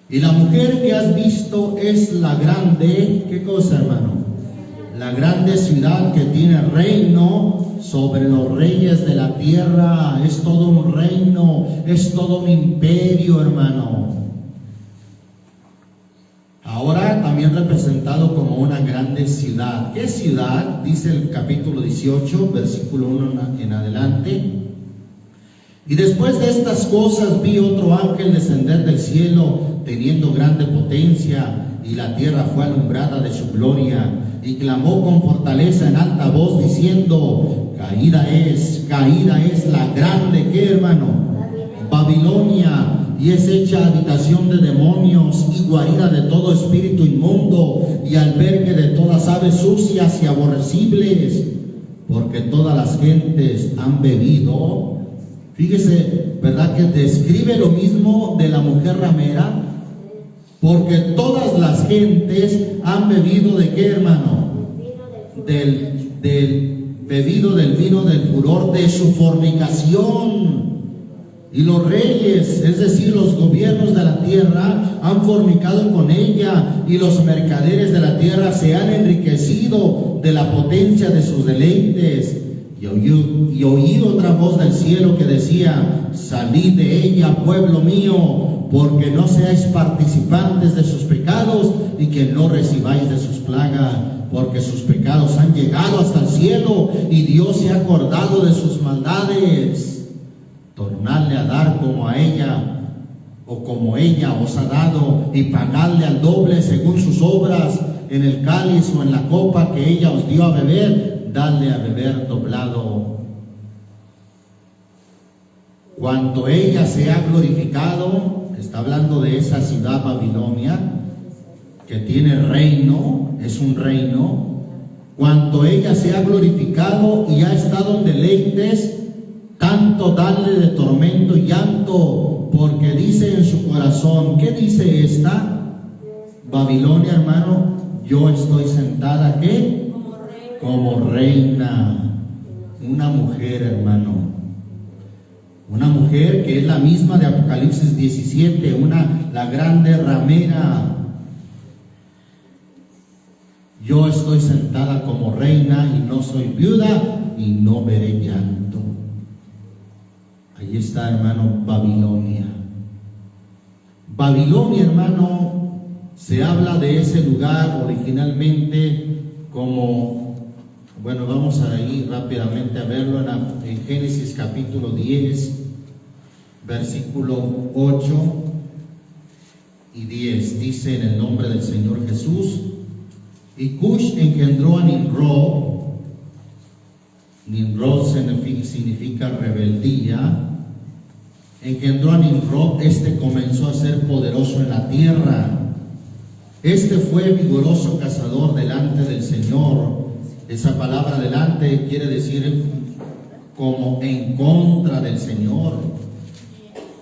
A: Y la mujer que has visto es la grande, ¿qué cosa, hermano? La grande ciudad que tiene reino sobre los reyes de la tierra. Es todo un reino, es todo un imperio, hermano. Ahora también representado como una grande ciudad. ¿Qué ciudad? Dice el capítulo 18, versículo 1 en adelante. Y después de estas cosas vi otro ángel descender del cielo, teniendo grande potencia, y la tierra fue alumbrada de su gloria, y clamó con fortaleza en alta voz, diciendo: caída es la grande, ¿qué, hermano? Babilonia, y es hecha habitación de demonios, y guarida de todo espíritu inmundo, y albergue de todas aves sucias y aborrecibles, porque todas las gentes han bebido. Fíjese, ¿verdad? Que describe lo mismo de la mujer ramera, porque todas las gentes han bebido de qué, hermano? Bebido del vino del furor de su fornicación. Y los reyes, es decir, los gobiernos de la tierra, han fornicado con ella, y los mercaderes de la tierra se han enriquecido de la potencia de sus deleites. Y oí otra voz del cielo que decía: salid de ella, pueblo mío, porque no seáis participantes de sus pecados, y que no recibáis de sus plagas, porque sus pecados han llegado hasta el cielo, y Dios se ha acordado de sus maldades. Tornadle a dar como a ella, o como ella os ha dado, y pagadle al doble según sus obras, en el cáliz o en la copa que ella os dio a beber, dadle a beber doblado. Cuanto ella se ha glorificado, está hablando de esa ciudad Babilonia, que tiene reino, es un reino. Cuanto ella se ha glorificado y ha estado en deleites, tanto darle de tormento y llanto, porque dice en su corazón, ¿qué dice esta? Babilonia, hermano, yo estoy sentada, ¿qué? Como reina. Una mujer, hermano. Una mujer que es la misma de Apocalipsis 17, la grande ramera. Yo estoy sentada como reina y no soy viuda y no veré llanto. Ahí está, hermano, Babilonia. Babilonia, hermano, se habla de ese lugar originalmente como, bueno, vamos a ir rápidamente a verlo en Génesis capítulo 10, versículo 8 y 10. Dice: en el nombre del Señor Jesús. Y Cush engendró a Nimrod. Nimrod significa rebeldía. Engendró a Nimrod, este comenzó a ser poderoso en la tierra. Este fue vigoroso cazador delante del Señor. Esa palabra delante quiere decir como en contra del Señor.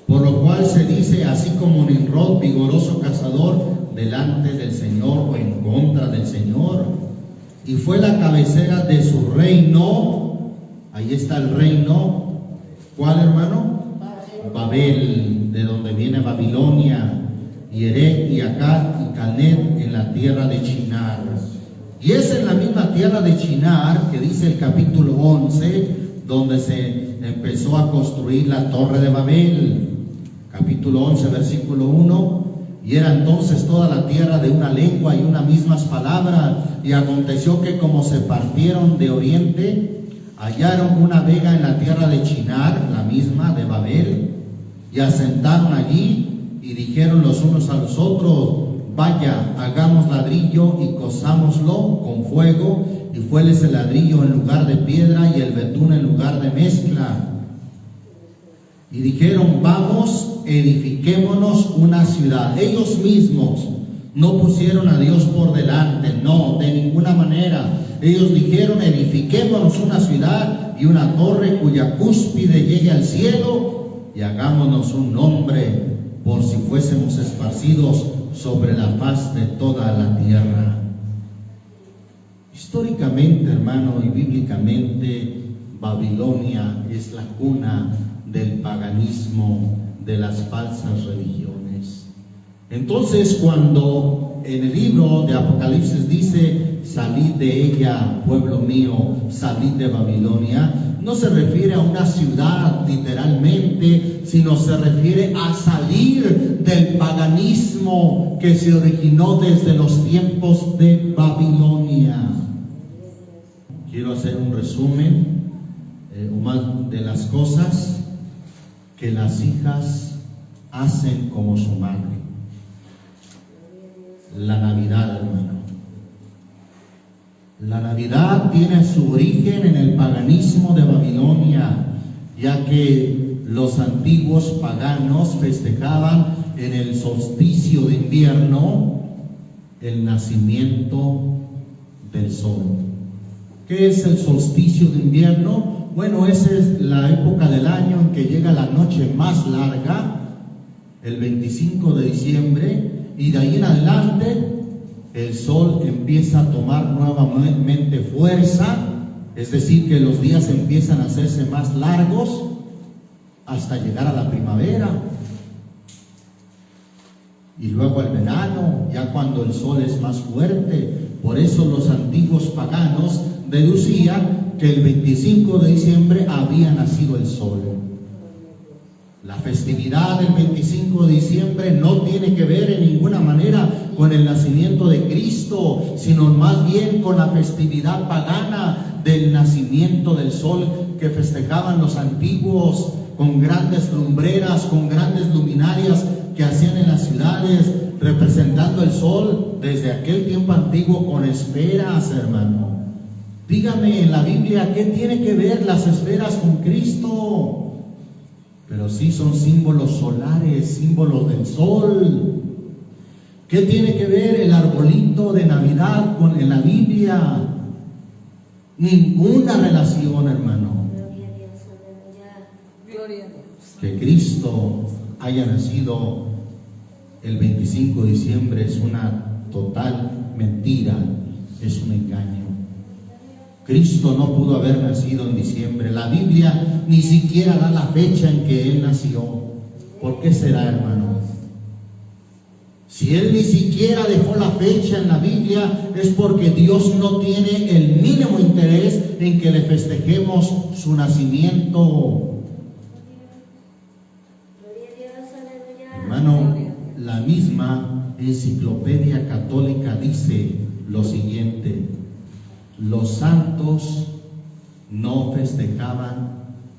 A: Por lo cual se dice, así como Nimrod, vigoroso cazador delante del Señor o en contra del Señor. Y fue la cabecera de su reino. Ahí está el reino. ¿Cuál, hermano? Babel, de donde viene Babilonia, y Erech y Akkad y Calneh en la tierra de Shinar. Y es en la misma tierra de Shinar que dice el capítulo 11, donde se empezó a construir la torre de Babel. Capítulo 11, versículo 1. Y era entonces toda la tierra de una lengua y unas mismas palabras. Y aconteció que como se partieron de oriente, hallaron una vega en la tierra de Shinar, la misma de Babel, y asentaron allí, y dijeron los unos a los otros: vaya, hagamos ladrillo y cozámoslo con fuego. Y fueles el ladrillo en lugar de piedra y el betún en lugar de mezcla. Y dijeron: vamos, edifiquémonos una ciudad. Ellos mismos No pusieron a Dios por delante, no, de ninguna manera. Ellos dijeron: edifiquémonos una ciudad y una torre cuya cúspide llegue al cielo, y hagámonos un nombre, por si fuésemos esparcidos sobre la faz de toda la tierra. Históricamente, hermano, y bíblicamente, Babilonia es la cuna del paganismo, de las falsas religiones. Entonces, cuando en el libro de Apocalipsis dice: salid de ella, pueblo mío, salid de Babilonia, no se refiere a una ciudad literalmente, sino se refiere a salir del paganismo que se originó desde los tiempos de Babilonia. Quiero hacer un resumen de las cosas que las hijas hacen como su madre. La Navidad, hermano. La Navidad tiene su origen en el paganismo de Babilonia, ya que los antiguos paganos festejaban en el solsticio de invierno el nacimiento del sol. ¿Qué es el solsticio de invierno? Bueno, esa es la época del año en que llega la noche más larga, el 25 de diciembre, y de ahí en adelante el sol empieza a tomar nuevamente fuerza, es decir, que los días empiezan a hacerse más largos hasta llegar a la primavera. Y luego el verano, ya cuando el sol es más fuerte. Por eso los antiguos paganos deducían que el 25 de diciembre había nacido el sol. La festividad del 25 de diciembre no tiene que ver en ninguna manera con el nacimiento de Cristo, sino más bien con la festividad pagana del nacimiento del sol que festejaban los antiguos, con grandes lumbreras, con grandes luminarias que hacían en las ciudades, representando el sol desde aquel tiempo antiguo con esferas, hermano. Dígame, en la Biblia, ¿qué tiene que ver las esferas con Cristo? Pero sí son símbolos solares, símbolos del sol. ¿Qué tiene que ver el arbolito de Navidad en la Biblia? Ninguna relación, hermano. Que Cristo haya nacido el 25 de diciembre es una total mentira, es un engaño. Cristo no pudo haber nacido en diciembre. La Biblia ni siquiera da la fecha en que Él nació. ¿Por qué será, hermano? Si Él ni siquiera dejó la fecha en la Biblia, es porque Dios no tiene el mínimo interés en que le festejemos su nacimiento. Hermano, la misma Enciclopedia Católica dice lo siguiente: los santos no festejaban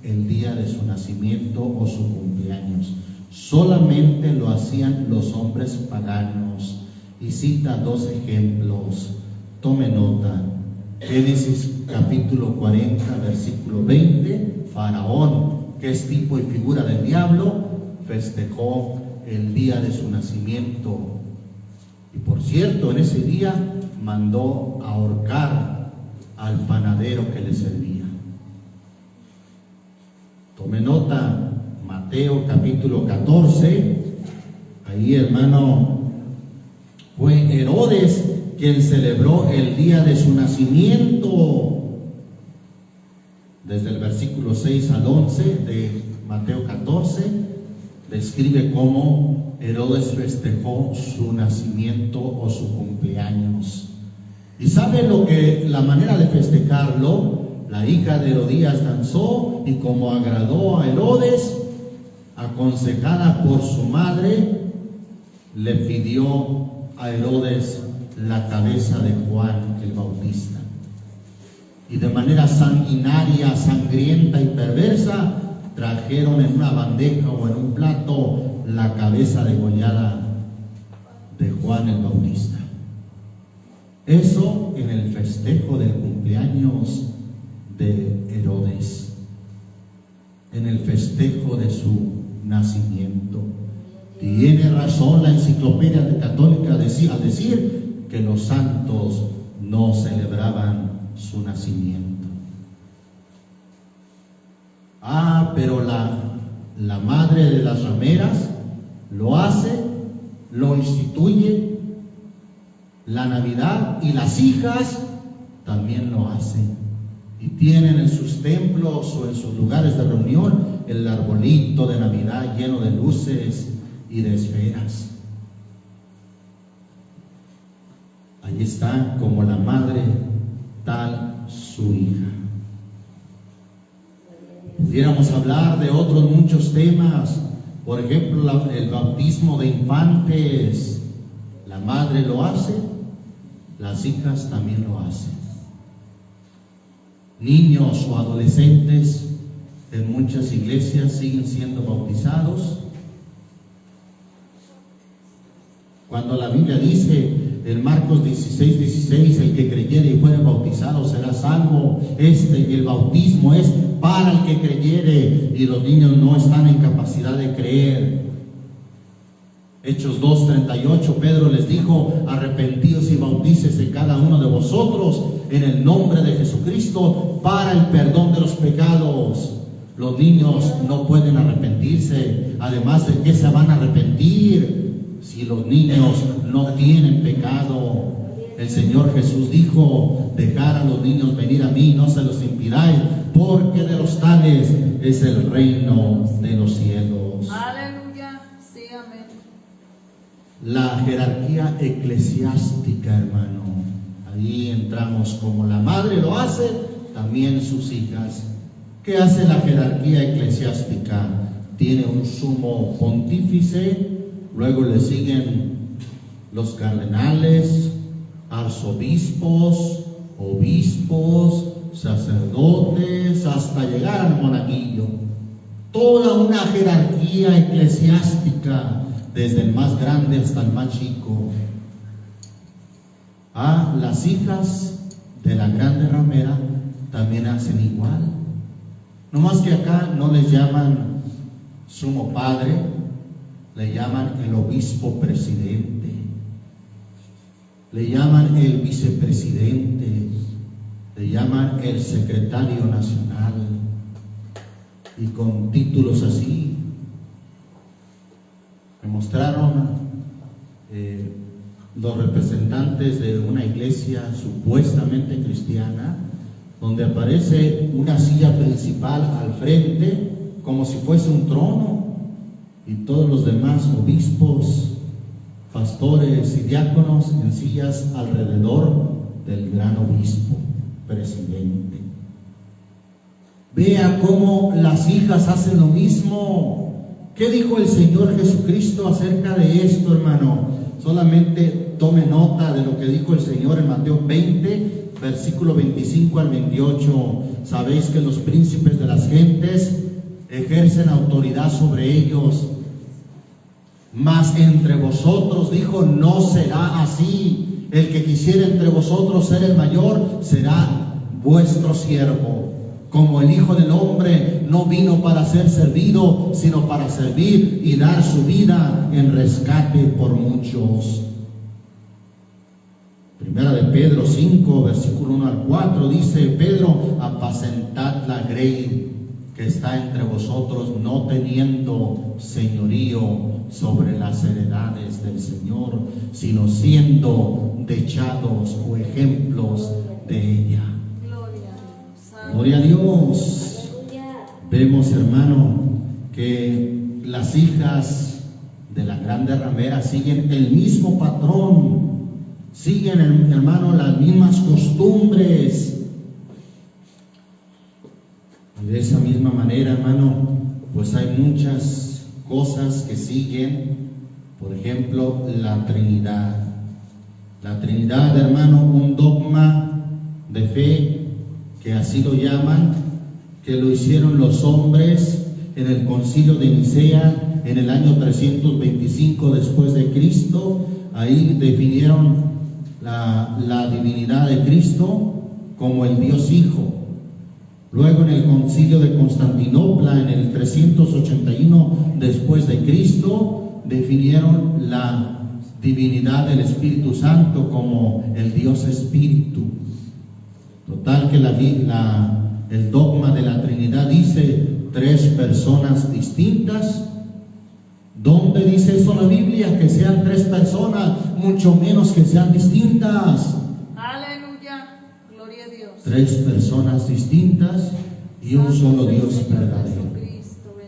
A: el día de su nacimiento o su cumpleaños, solamente lo hacían los hombres paganos. Y cita dos ejemplos, tome nota. Génesis capítulo 40, versículo 20, Faraón, que es tipo y figura del diablo, festejó el día de su nacimiento. Y por cierto, en ese día mandó ahorcar al panadero que le servía. Tome nota, Mateo capítulo 14, ahí, hermano, fue Herodes quien celebró el día de su nacimiento. Desde el versículo 6 al 11 de Mateo 14, describe cómo Herodes festejó su nacimiento o su cumpleaños. ¿Y sabe la manera de festejarlo? La hija de Herodías danzó y, como agradó a Herodes, aconsejada por su madre, le pidió a Herodes la cabeza de Juan el Bautista. Y de manera sanguinaria, sangrienta y perversa, trajeron en una bandeja o en un plato la cabeza degollada de Juan el Bautista. Eso en el festejo del cumpleaños de Herodes, en el festejo de su nacimiento. Tiene razón la enciclopedia católica al decir que los santos no celebraban su nacimiento. Pero la madre de las rameras lo hace, lo instituye, la Navidad, y las hijas también lo hacen. Y tienen en sus templos o en sus lugares de reunión el arbolito de Navidad lleno de luces y de esferas. Allí está como la madre, tal su hija. Pudiéramos hablar de otros muchos temas, por ejemplo, el bautismo de infantes. La madre lo hace, las hijas también lo hacen. Niños o adolescentes en muchas iglesias siguen siendo bautizados. Cuando la Biblia dice en Marcos 16:16, el que creyere y fuere bautizado será salvo. El bautismo es para el que creyere, y los niños no están en capacidad de creer. Hechos 2:38, Pedro les dijo: arrepentíos y bautícese cada uno de vosotros en el nombre de Jesucristo para el perdón de los pecados. Los niños no pueden arrepentirse. Además, ¿de qué se van a arrepentir si los niños no tienen pecado? El Señor Jesús dijo: dejar a los niños venir a mí, no se los impidáis, porque de los tales es el reino de los cielos.
B: Aleluya, sí, amén.
A: La jerarquía eclesiástica, hermano, ahí entramos. Como la madre lo hace, también sus hijas. ¿Qué hace la jerarquía eclesiástica? Tiene un sumo pontífice, luego le siguen los cardenales, arzobispos, obispos, sacerdotes, hasta llegar al monaguillo. Toda una jerarquía eclesiástica, desde el más grande hasta el más chico. Las hijas de la grande ramera también hacen igual. No más que acá no les llaman sumo padre, le llaman el obispo presidente, le llaman el vicepresidente, le llaman el secretario nacional, y con títulos así. Me mostraron los representantes de una iglesia supuestamente cristiana, donde aparece una silla principal al frente, como si fuese un trono, y todos los demás obispos, pastores y diáconos en sillas alrededor del gran obispo presidente. Vea cómo las hijas hacen lo mismo. ¿Qué dijo el Señor Jesucristo acerca de esto, hermano? Solamente tome nota de lo que dijo el Señor en Mateo 20, versículo 25 al 28. Sabéis que los príncipes de las gentes ejercen autoridad sobre ellos, mas entre vosotros, dijo, no será así. El que quisiera entre vosotros ser el mayor será vuestro siervo. Como el Hijo del Hombre no vino para ser servido, sino para servir y dar su vida en rescate por muchos. Primera de Pedro 5, versículo 1 al 4, dice Pedro: apacentad la grey que está entre vosotros, no teniendo señorío sobre las heredades del Señor, sino siendo dechados o ejemplos de ella. Gloria a Dios. Vemos, hermano, que las hijas de la grande ramera siguen el mismo patrón, siguen, hermano, las mismas costumbres. De esa misma manera, hermano, pues hay muchas cosas que siguen. Por ejemplo, la Trinidad. La Trinidad, hermano, un dogma de fe, que así lo llaman, que lo hicieron los hombres en el concilio de Nicea en el año 325 después de Cristo. Ahí definieron la divinidad de Cristo como el Dios Hijo. Luego en el concilio de Constantinopla en el 381 después de Cristo definieron la divinidad del Espíritu Santo como el Dios Espíritu. Total que el dogma de la Trinidad dice 3 personas distintas. ¿Dónde dice eso la Biblia? Que sean 3 personas, mucho menos que sean distintas.
B: Aleluya, gloria a Dios.
A: 3 personas distintas y un solo Dios verdadero.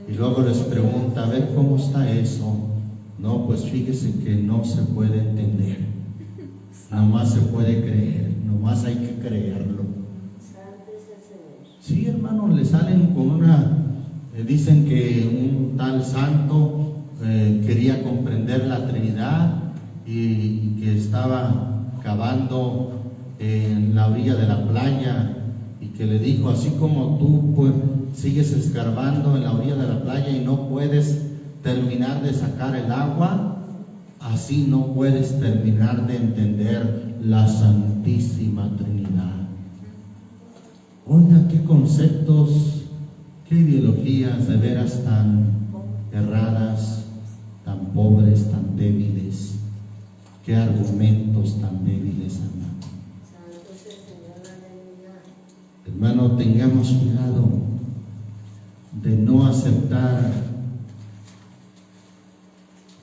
A: Y luego les pregunta, a ver cómo está eso. No, pues fíjese que no se puede entender, nomás se puede creer, nomás hay que creerlo. Sí, hermano, le salen con dicen que un tal santo quería comprender la Trinidad y que estaba cavando en la orilla de la playa y que le dijo, así como tú pues sigues escarbando en la orilla de la playa y no puedes terminar de sacar el agua, así no puedes terminar de entender la Santísima Trinidad. Oiga, qué conceptos, qué ideologías de veras tan erradas, tan pobres, tan débiles, qué argumentos tan débiles, hermano. Hermano, tengamos cuidado de no aceptar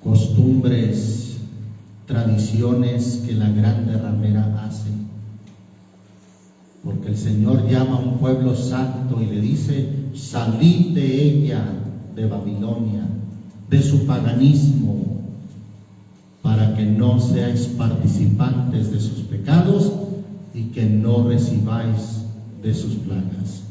A: costumbres, tradiciones que la grande ramera hace, porque el Señor llama a un pueblo santo y le dice, salid de ella, de Babilonia, de su paganismo, para que no seáis participantes de sus pecados y que no recibáis de sus plagas.